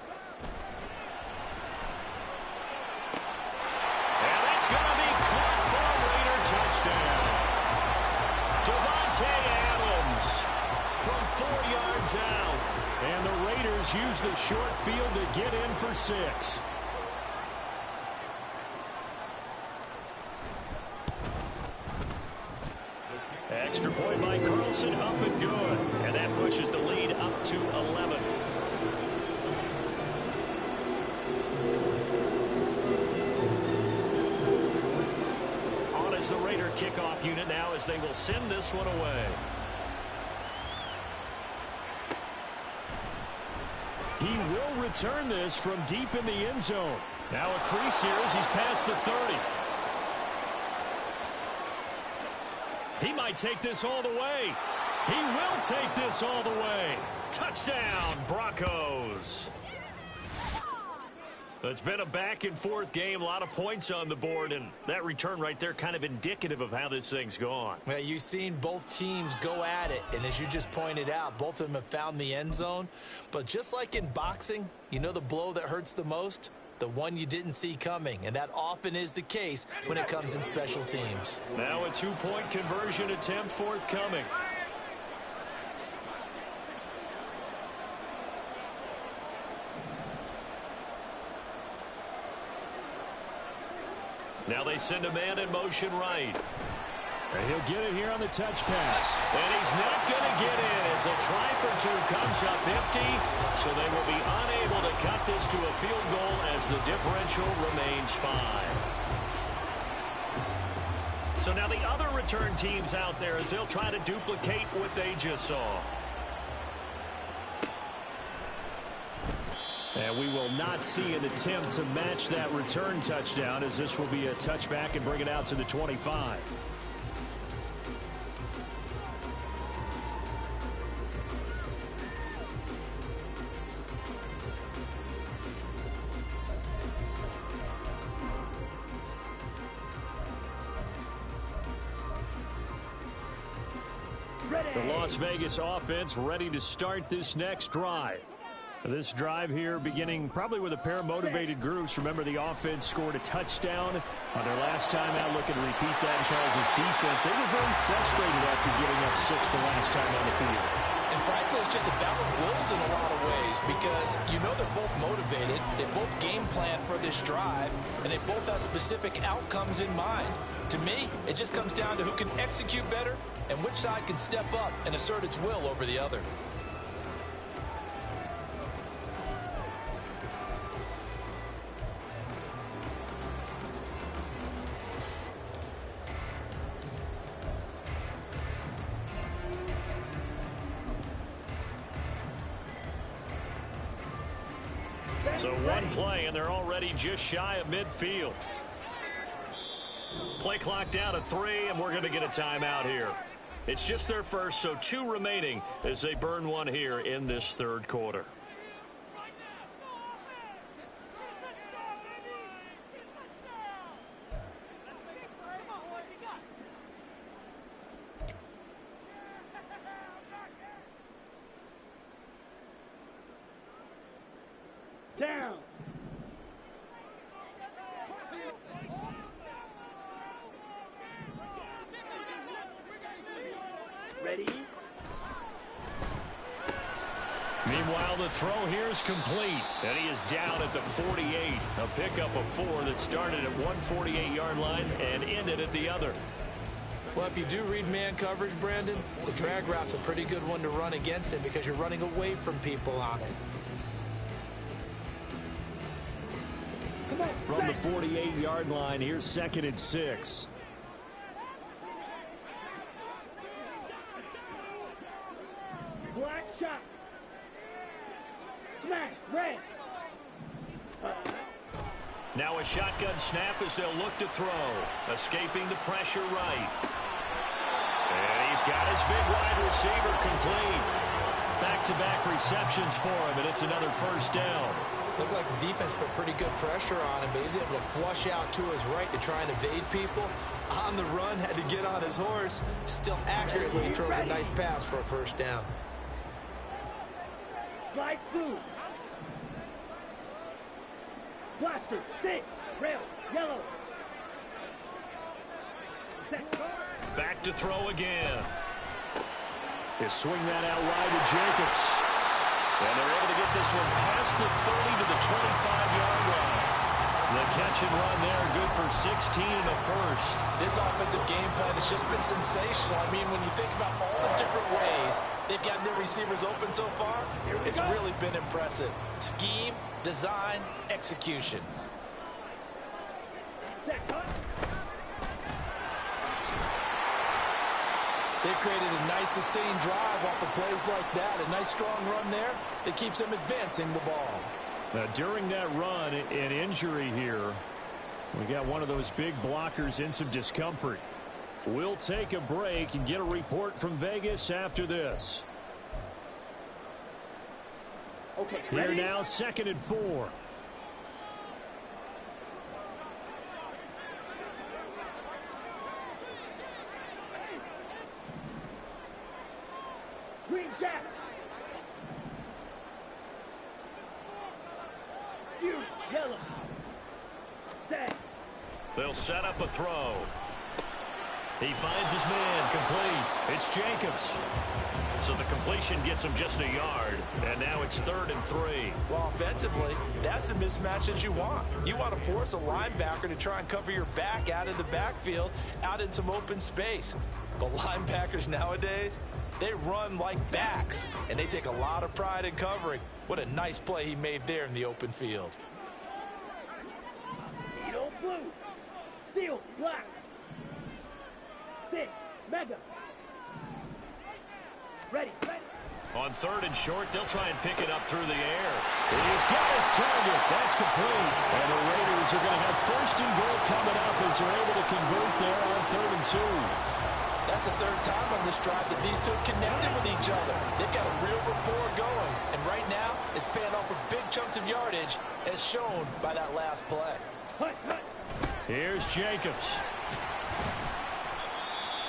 it's going to be caught for a Raider touchdown. Devontae Adams from 4 yards out. And the Raiders use the short field to get in for 6. Extra point by Carlson, up and good. And that pushes the lead up to 11. On is the Raider kickoff unit now as they will send this one away. He will return this from deep in the end zone. Now a crease here as he's past the 30. He might take this all the way. He will take this all the way. Touchdown, Broncos. It's been a back-and-forth game, a lot of points on the board, and that return right there kind of indicative of how this thing's gone. Well, you've seen both teams go at it, and as you just pointed out, both of them have found the end zone. But just like in boxing, you know the blow that hurts the most? The one you didn't see coming, and that often is the case when it comes in special teams. Now a two-point conversion attempt forthcoming. Now they send a man in motion right. And he'll get it here on the touch pass. And he's not going to get in as a try for 2 comes up empty. So they will be unable to cut this to a field goal as the differential remains 5. So now the other return teams out there as they'll try to duplicate what they just saw. And we will not see an attempt to match that return touchdown as this will be a touchback and bring it out to the 25. The Las Vegas offense ready to start this next drive. This drive here beginning probably with a pair of motivated groups. Remember, the offense scored a touchdown on their last time out. Looking to repeat that in Charles' defense. They were very frustrated after giving up 6 the last time on the field. And frankly, it's just a battle of wills in a lot of ways because you know they're both motivated. They both game plan for this drive, and they both have specific outcomes in mind. To me, it just comes down to who can execute better and which side can step up and assert its will over the other. So one play, and they're already just shy of midfield. Play clock down to 3, and we're going to get a timeout here. It's just their first, so 2 remaining as they burn one here in this third quarter. Down. Ready? Meanwhile, the throw here is complete, and he is down at the 48. A pickup of 4 that started at one 48-yard line and ended at the other. Well, if you do read man coverage, Brandon, the drag route's a pretty good one to run against it because you're running away from people on it. From the 48-yard line, here's 2nd and 6. Black shot. Smash. Red. Now a shotgun snap as they'll look to throw. Escaping the pressure right. And he's got his big wide receiver complete. Back-to-back receptions for him, and it's another first down. Looked like the defense put pretty good pressure on him, but he's able to flush out to his right to try and evade people. On the run, had to get on his horse. Still accurately throws a nice pass for a first down. Slide through. Blaster. 6. Rail. Yellow. Set. Back to throw again. He'll swing that out wide to Jacobs. And they're able to get this one past the 30 to the 25-yard line. The catch and run there, good for 16 in the first. This offensive game plan has just been sensational. I mean, when you think about all the different ways they've gotten their receivers open so far, it's really been impressive. Scheme, design, execution. They've created a nice sustained drive off of plays like that. A nice strong run there that keeps them advancing the ball. Now, during that run, an injury here. We got one of those big blockers in some discomfort. We'll take a break and get a report from Vegas after this. Okay, here ready? now, 2nd and 4. Green jack. You yellow. Set. They'll set up a throw. He finds his man, complete. It's Jacobs. So the completion gets him just a yard, and now it's 3rd and 3. Well, offensively, that's the mismatch that you want. You want to force a linebacker to try and cover your back out of the backfield, out in some open space. But linebackers nowadays, they run like backs, and they take a lot of pride in covering. What a nice play he made there in the open field. Needle blue. Steel black. 6. Mega. Ready. On 3rd and short, they'll try and pick it up through the air. He's got his target. That's complete. And the Raiders are going to have 1st and goal coming up as they're able to convert there on 3rd and 2. That's the 3rd time on this drive that these two connected with each other. They've got a real rapport going. And right now, it's paying off with big chunks of yardage, as shown by that last play. Here's Jacobs.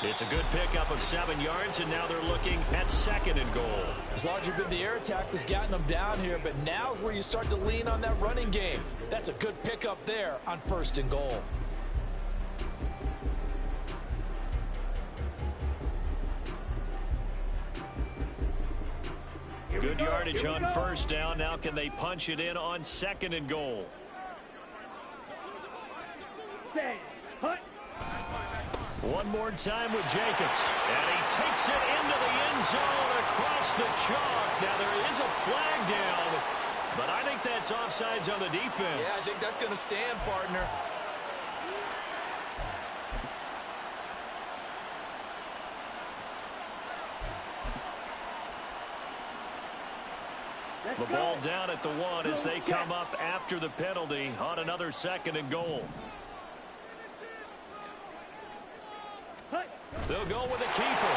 It's a good pickup of 7 yards, and now they're looking at 2nd and goal. It's largely been the air attack that's gotten them down here, but now is where you start to lean on that running game. That's a good pickup there on 1st and goal. Good yardage on 1st down. Now can they punch it in on 2nd and goal? One more time with Jacobs. And he takes it into the end zone across the chalk. Now there is a flag down, but I think that's offsides on the defense. Yeah, I think that's going to stand, partner. The ball down at the 1 as they come up after the penalty on another 2nd and goal. They'll go with the keeper.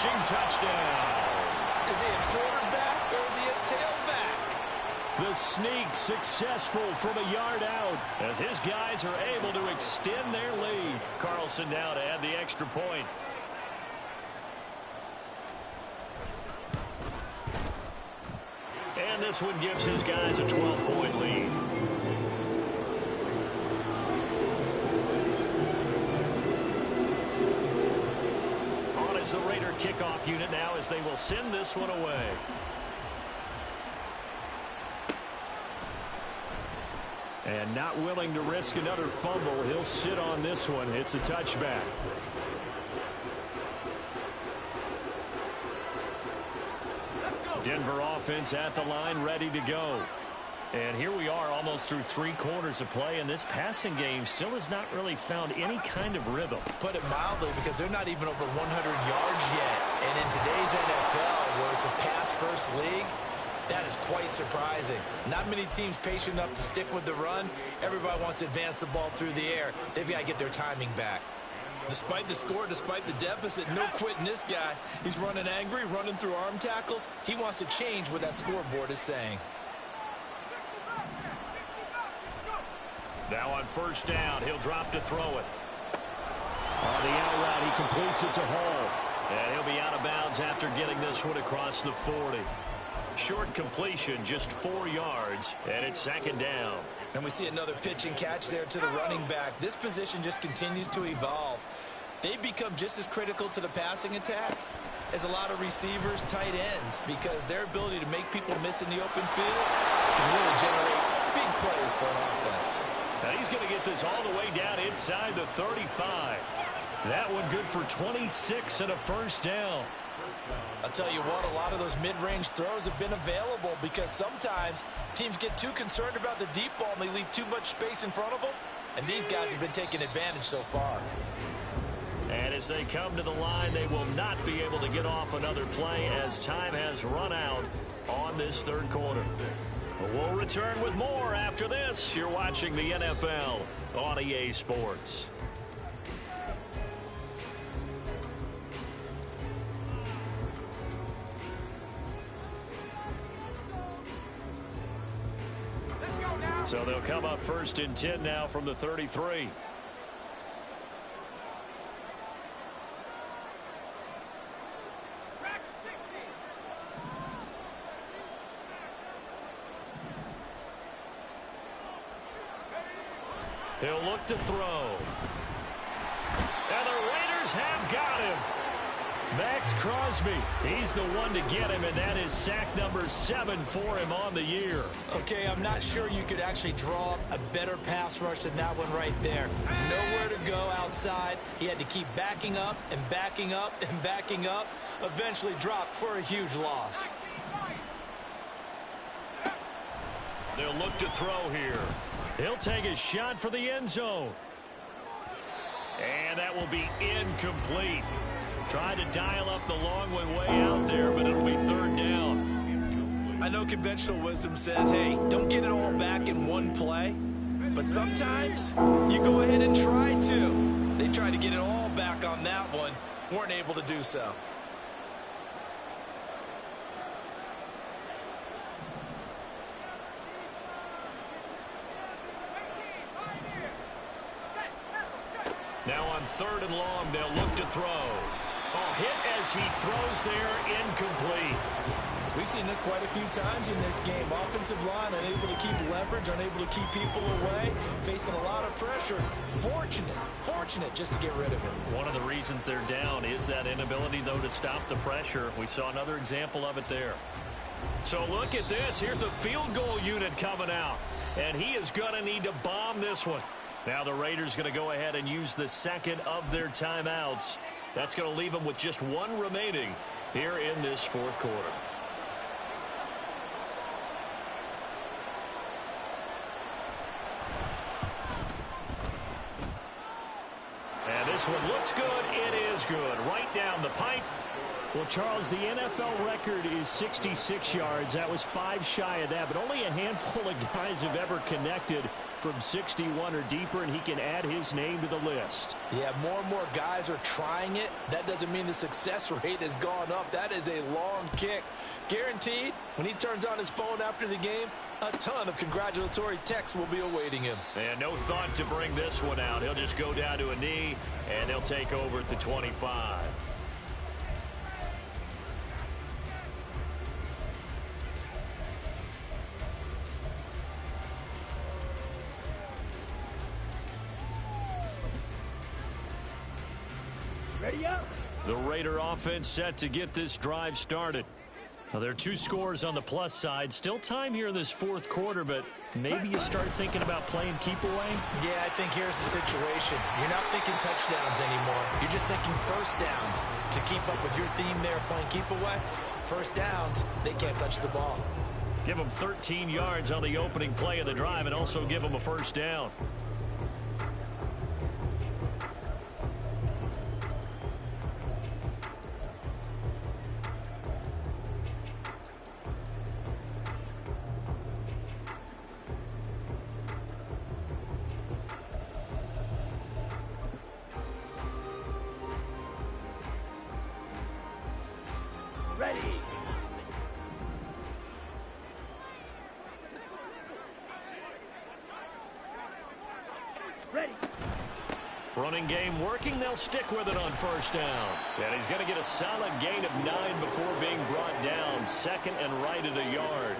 rushing touchdown. Is he a quarterback or is he a tailback? The sneak successful from a yard out as his guys are able to extend their lead. Carlson now to add the extra point. And this one gives his guys a 12-point lead. On is the Raider kickoff unit now as they will send this one away. And not willing to risk another fumble, he'll sit on this one. It's a touchback. Denver offense at the line, ready to go. And here we are almost through 3 quarters of play, and this passing game still has not really found any kind of rhythm. Put it mildly, because they're not even over 100 yards yet. And in today's NFL, where it's a pass-first league, that is quite surprising. Not many teams patient enough to stick with the run. Everybody wants to advance the ball through the air. They've got to get their timing back. Despite the score, despite the deficit, no quitting this guy. He's running angry, running through arm tackles. He wants to change what that scoreboard is saying. Now on first down, he'll drop to throw it. On the out route, he completes it to Hall. And he'll be out of bounds after getting this one across the 40. Short completion, just 4 yards, and it's second down. And we see another pitch and catch there to the running back. This position just continues to evolve. They become just as critical to the passing attack as a lot of receivers, tight ends, because their ability to make people miss in the open field can really generate big plays for an offense. Now he's going to get this all the way down inside the 35. That one good for 26 and a first down. I'll tell you what, a lot of those mid-range throws have been available because sometimes teams get too concerned about the deep ball and they leave too much space in front of them, and these guys have been taking advantage so far. And as they come to the line, they will not be able to get off another play as time has run out on this third quarter. We'll return with more after this. You're watching the NFL on EA Sports. So they'll come up first and 10 now from the 33. He'll look to throw. And the Raiders have got him. Max Crosby, he's the one to get him, and that is sack number 7 for him on the year. Okay, I'm not sure you could actually draw a better pass rush than that one right there. Nowhere to go outside. He had to keep backing up and backing up and backing up. Eventually dropped for a huge loss. They'll look to throw here. He'll take a shot for the end zone. And that will be incomplete. Tried to dial up the long one way out there, but it'll be third down. I know conventional wisdom says, hey, don't get it all back in one play. But sometimes you go ahead and try to. They tried to get it all back on that one. Weren't able to do so. Now on third and long, they'll look to throw. Oh, hit as he throws there, incomplete. We've seen this quite a few times in this game. Offensive line unable to keep leverage, unable to keep people away, facing a lot of pressure. Fortunate just to get rid of it. One of the reasons they're down is that inability, though, to stop the pressure. We saw another example of it there. So look at this. Here's the field goal unit coming out, and he is going to need to bomb this one. Now the Raiders going to go ahead and use the second of their timeouts. That's going to leave them with just one remaining here in this fourth quarter. And this one looks good. It is good. Right down the pipe. Well, Charles, the NFL record is 66 yards. That was 5 shy of that, but only a handful of guys have ever connected from 61 or deeper, and he can add his name to the list. Yeah, more and more guys are trying it. That doesn't mean the success rate has gone up. That is a long kick. Guaranteed, when he turns on his phone after the game, a ton of congratulatory texts will be awaiting him. And no thought to bring this one out. He'll just go down to a knee, and they'll take over at the 25. Ready up. The Raider offense set to get this drive started. Well, there are 2 scores on the plus side. Still time here in this fourth quarter, but maybe you start thinking about playing keep away? Yeah, I think here's the situation. You're not thinking touchdowns anymore. You're just thinking first downs. To keep up with your theme there, playing keep away, first downs, they can't touch the ball. Give them 13 yards on the opening play of the drive and also give them a first down. Ready. Ready. Running game working. They'll stick with it on first down. And he's going to get a solid gain of 9 before being brought down. Second and right at a yard.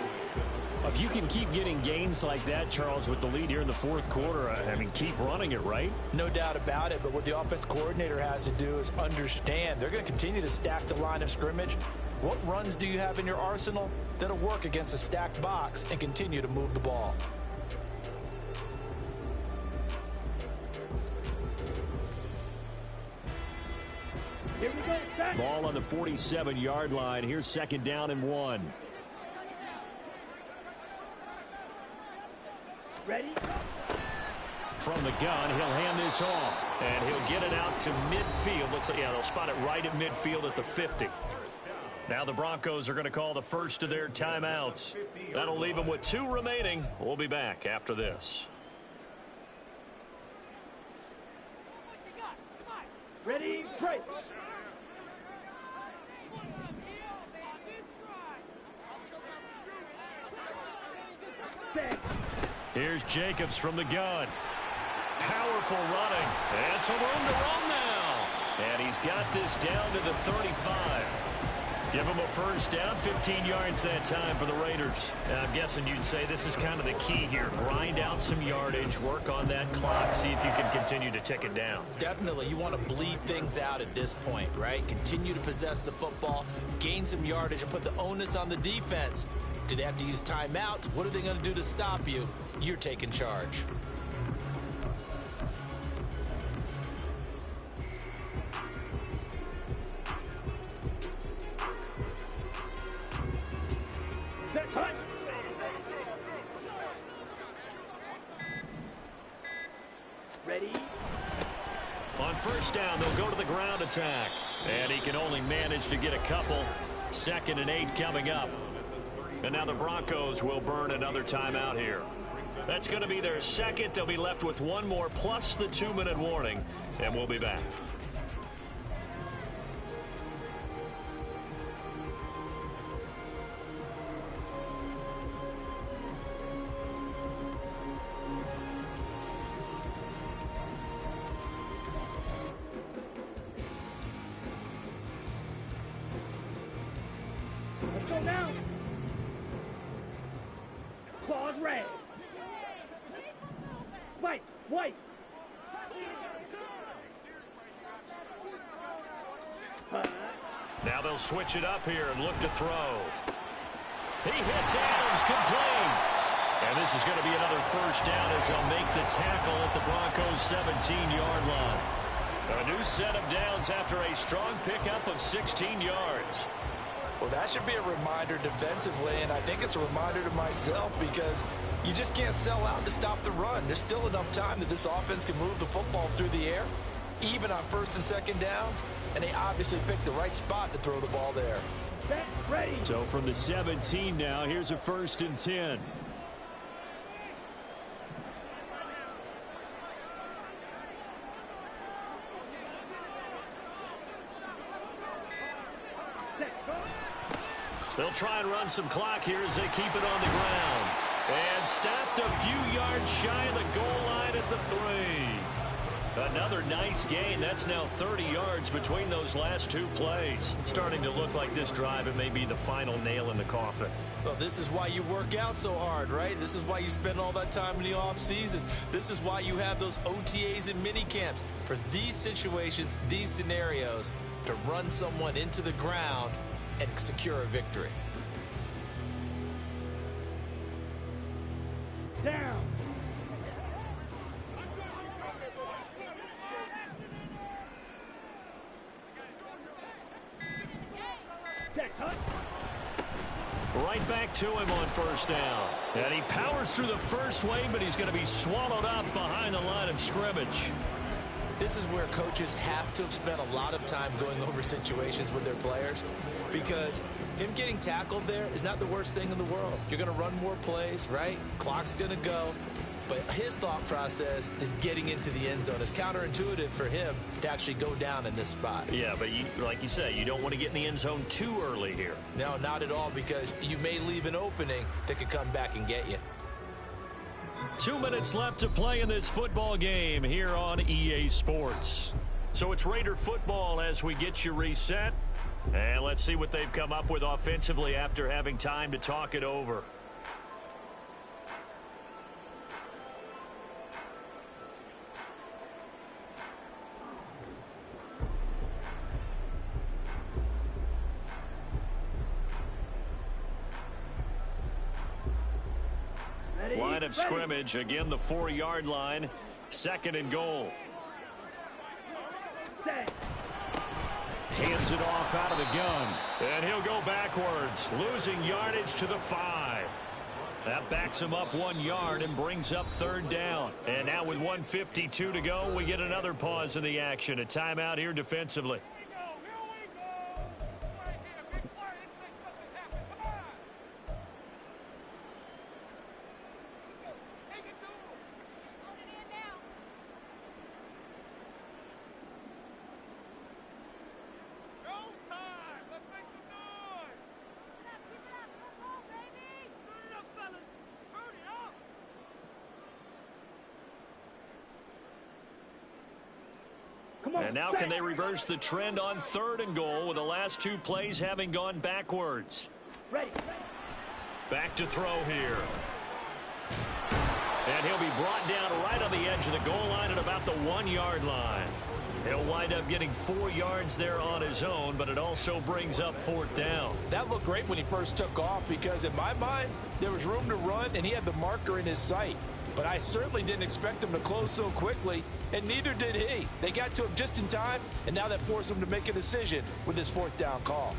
If you can keep getting gains like that, Charles, with the lead here in the fourth quarter, I mean, keep running it, right? No doubt about it, but what the offense coordinator has to do is understand they're going to continue to stack the line of scrimmage. What runs do you have in your arsenal that'll work against a stacked box and continue to move the ball? Here we go. Set. Ball on the 47-yard line. Here's second down and 1. Ready. From the gun, he'll hand this off, and he'll get it out to midfield. They'll spot it right at midfield at the 50. Now the Broncos are going to call the first of their timeouts. That'll leave them with 2 remaining. We'll be back after this. Ready. Break. Set. Here's Jacobs from the gun. Powerful running. And some room to run now. And he's got this down to the 35. Give him a first down, 15 yards that time for the Raiders. And I'm guessing you'd say this is kind of the key here. Grind out some yardage, work on that clock, see if you can continue to tick it down. Definitely, you want to bleed things out at this point, right? Continue to possess the football, gain some yardage, and put the onus on the defense. Do they have to use timeouts? What are they going to do to stop you? You're taking charge. Ready. On first down, they'll go to the ground attack. And he can only manage to get a couple. 2nd and 8 coming up. And now the Broncos will burn another timeout here. That's going to be their second. They'll be left with 1 more plus the 2-minute warning. And we'll be back. Let's go now. Claws red. White. White. Now they'll switch it up here and look to throw. He hits Adams complete. And this is going to be another first down as they'll make the tackle at the Broncos' 17-yard line. A new set of downs after a strong pickup of 16 yards. Well, that should be a reminder defensively, and I think it's a reminder to myself because you just can't sell out to stop the run. There's still enough time that this offense can move the football through the air, even on first and second downs, and they obviously picked the right spot to throw the ball there. Set. Ready. So from the 17 now, here's a 1st and 10. They'll try and run some clock here as they keep it on the ground. And stopped a few yards shy of the goal line at the 3. Another nice gain. That's now 30 yards between those last two plays. Starting to look like this drive, it may be the final nail in the coffin. Well, this is why you work out so hard, right? This is why you spend all that time in the offseason. This is why you have those OTAs and mini camps. For these situations, these scenarios, to run someone into the ground and secure a victory. Down. Right back to him on first down. And he powers through the first wave, but he's going to be swallowed up behind the line of scrimmage. This is where coaches have to have spent a lot of time going over situations with their players, because him getting tackled there is not the worst thing in the world. You're going to run more plays, right? Clock's going to go. But his thought process is getting into the end zone. It's counterintuitive for him to actually go down in this spot. Yeah, but like you say, you don't want to get in the end zone too early here. No, not at all, because you may leave an opening that could come back and get you. 2 minutes left to play in this football game here on EA Sports. So it's Raider football as we get you reset. And let's see what they've come up with offensively after having time to talk it over. Line of scrimmage, again the 4-yard line, 2nd and goal. Hands it off out of the gun, and he'll go backwards, losing yardage to the 5. That backs him up 1 yard and brings up 3rd down. And now with 1:52 to go, we get another pause in the action. A timeout here defensively. And now can they reverse the trend on 3rd and goal with the last 2 plays having gone backwards? Ready. Back to throw here. And he'll be brought down right on the edge of the goal line at about the 1-yard line. He'll wind up getting 4 yards there on his own, but it also brings up 4th down. That looked great when he first took off, because in my mind, there was room to run and he had the marker in his sight. But I certainly didn't expect him to close so quickly, and neither did he. They got to him just in time, and now that forced him to make a decision with his 4th down call.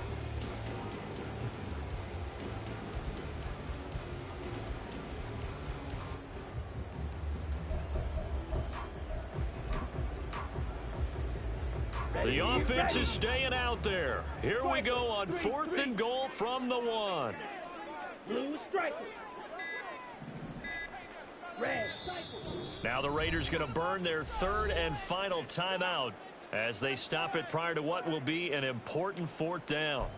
The offense is staying out there. Here we go on 4th and goal from the 1. Blue striker. Red. Now the Raiders going to burn their 3rd and final timeout as they stop it prior to what will be an important 4th down.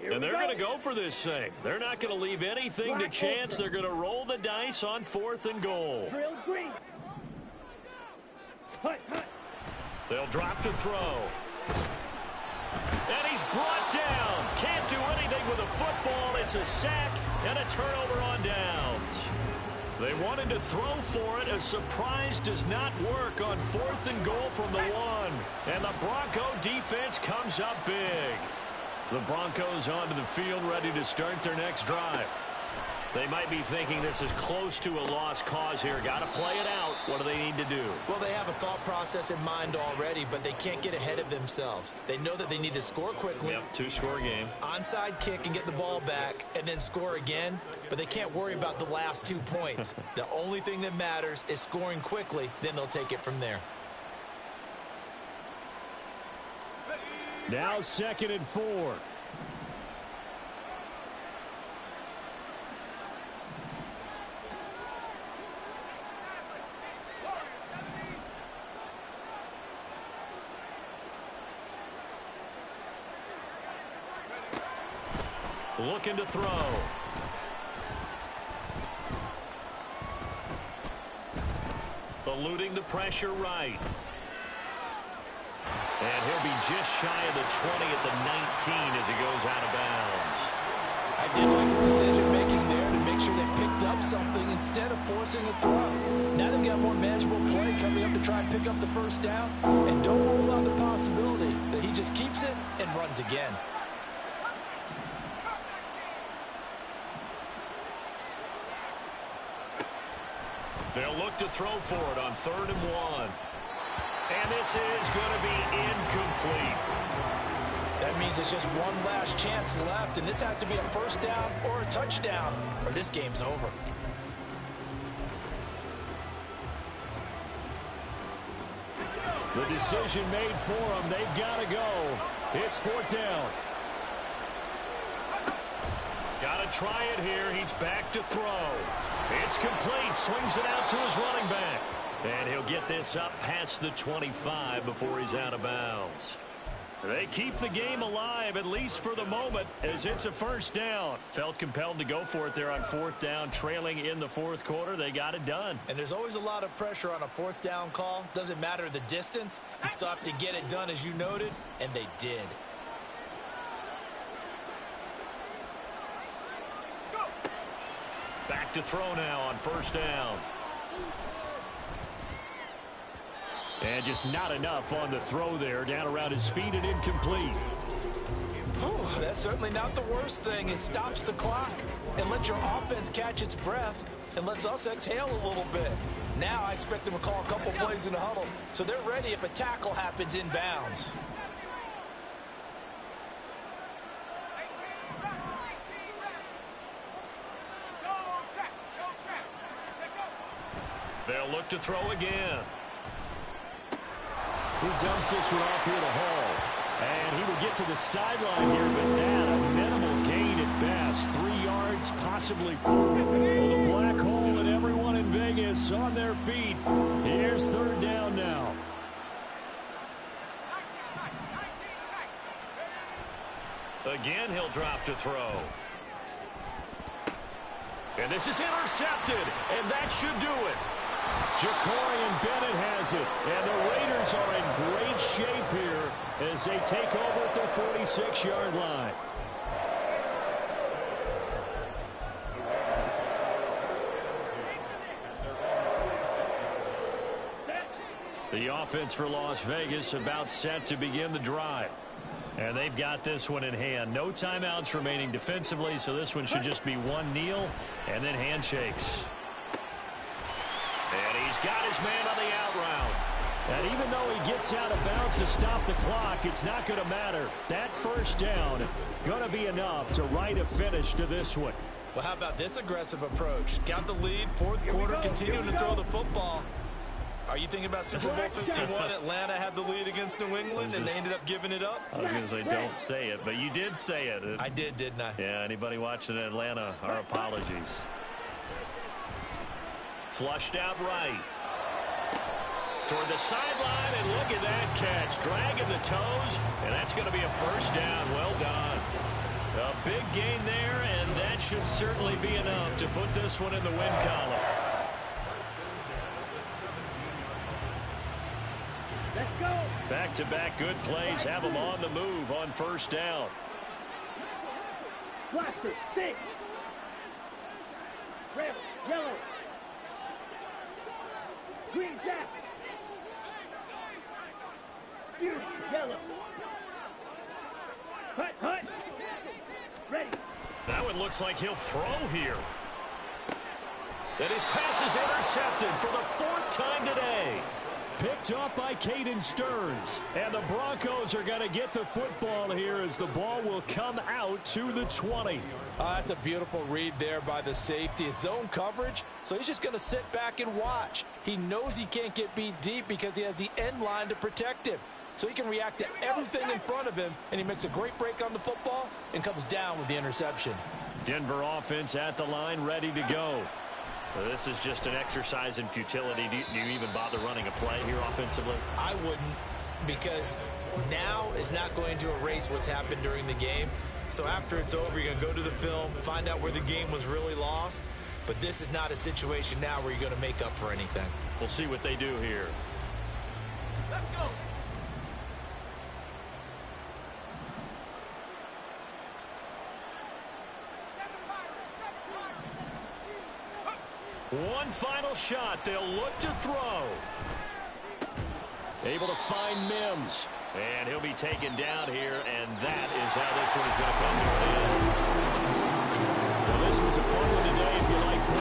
And they're going to go for this thing. They're not going to leave anything to chance. They're going to roll the dice on 4th and goal. Drill green. Hut, hut. They'll drop to throw. And he's brought down. Can't do anything with a football. It's a sack and a turnover on downs. They wanted to throw for it. A surprise does not work on 4th and goal from the 1. And the Bronco defense comes up big. The Broncos onto the field, ready to start their next drive. They might be thinking this is close to a lost cause here. Got to play it out. What do they need to do? Well, they have a thought process in mind already, but they can't get ahead of themselves. They know that they need to score quickly. Yep, 2-score game. Onside kick and get the ball back and then score again, but they can't worry about the last 2 points. The only thing that matters is scoring quickly, then they'll take it from there. Now 2nd and 4. Looking to throw. Eluding the pressure right. And he'll be just shy of the 20 at the 19 as he goes out of bounds. I did like his decision-making there to make sure they picked up something instead of forcing a throw. Now they've got more manageable play coming up to try and pick up the first down. And don't rule out the possibility that he just keeps it and runs again. They'll look to throw for it on 3rd and 1. And this is going to be incomplete. That means it's just one last chance left, and this has to be a first down or a touchdown, or this game's over. The decision made for them. They've got to go. It's 4th down. Got to try it here. He's back to throw. It's complete. Swings it out to his running back. And he'll get this up past the 25 before he's out of bounds. They keep the game alive, at least for the moment, as it's a first down. Felt compelled to go for it there on 4th down, trailing in the 4th quarter. They got it done. And there's always a lot of pressure on a 4th down call. Doesn't matter the distance. You still have to get it done, as you noted, and they did. Back to throw now on 1st down. And just not enough on the throw there. Down around his feet and incomplete. Whew, that's certainly not the worst thing. It stops the clock and lets your offense catch its breath and lets us exhale a little bit. Now I expect them to call a couple plays in the huddle so they're ready if a tackle happens in bounds. They'll look to throw again. He dumps this one off here to Hall. And he will get to the sideline here, but that a minimal gain at best. 3 yards, possibly 4. Well, the black hole and everyone in Vegas on their feet. Here's 3rd down now. Again, he'll drop to throw. And this is intercepted, and that should do it. Ja'Cory Bennett has it, and the Raiders are in great shape here as they take over at their 46-yard line. The offense for Las Vegas about set to begin the drive. And they've got this one in hand. No timeouts remaining defensively, so this one should just be one kneel and then handshakes. And he's got his man on the out route. And even though he gets out of bounds to stop the clock, it's not going to matter. That first down going to be enough to write a finish to this one. Well, how about this aggressive approach? Got the lead, 4th quarter, continuing to throw the football. Are you thinking about Super Bowl 51? Atlanta had the lead against New England, and they ended up giving it up? I was going to say, don't say it, but you did say it. I did, didn't I? Yeah, anybody watching Atlanta, our apologies. Flushed out right. Toward the sideline, and look at that catch. Dragging the toes, and that's going to be a first down. Well done. A big gain there, and that should certainly be enough to put this one in the win column. Let's go. Back-to-back good plays have them on the move on first down. Blaster, 6. Red, yellow. Green, jack. Fuse, yellow. Hut, hut. Ready. That one looks like he'll throw here. And his pass is intercepted for the 4th time today. Picked up by Caden Stearns. And the Broncos are going to get the football here as the ball will come out to the 20. That's a beautiful read there by the safety. It's zone coverage, so he's just going to sit back and watch. He knows he can't get beat deep because he has the end line to protect him. So he can react to everything in front of him, and he makes a great break on the football and comes down with the interception. Denver offense at the line, ready to go. So this is just an exercise in futility. Do you even bother running a play here offensively? I wouldn't, because now is not going to erase what's happened during the game. So after it's over, you're going to go to the film, find out where the game was really lost. But this is not a situation now where you're going to make up for anything. We'll see what they do here. Let's go. One final shot. They'll look to throw. Able to find Mims. And he'll be taken down here, and that is how this one is going to come to an end. Well, this was a fun one today. If you like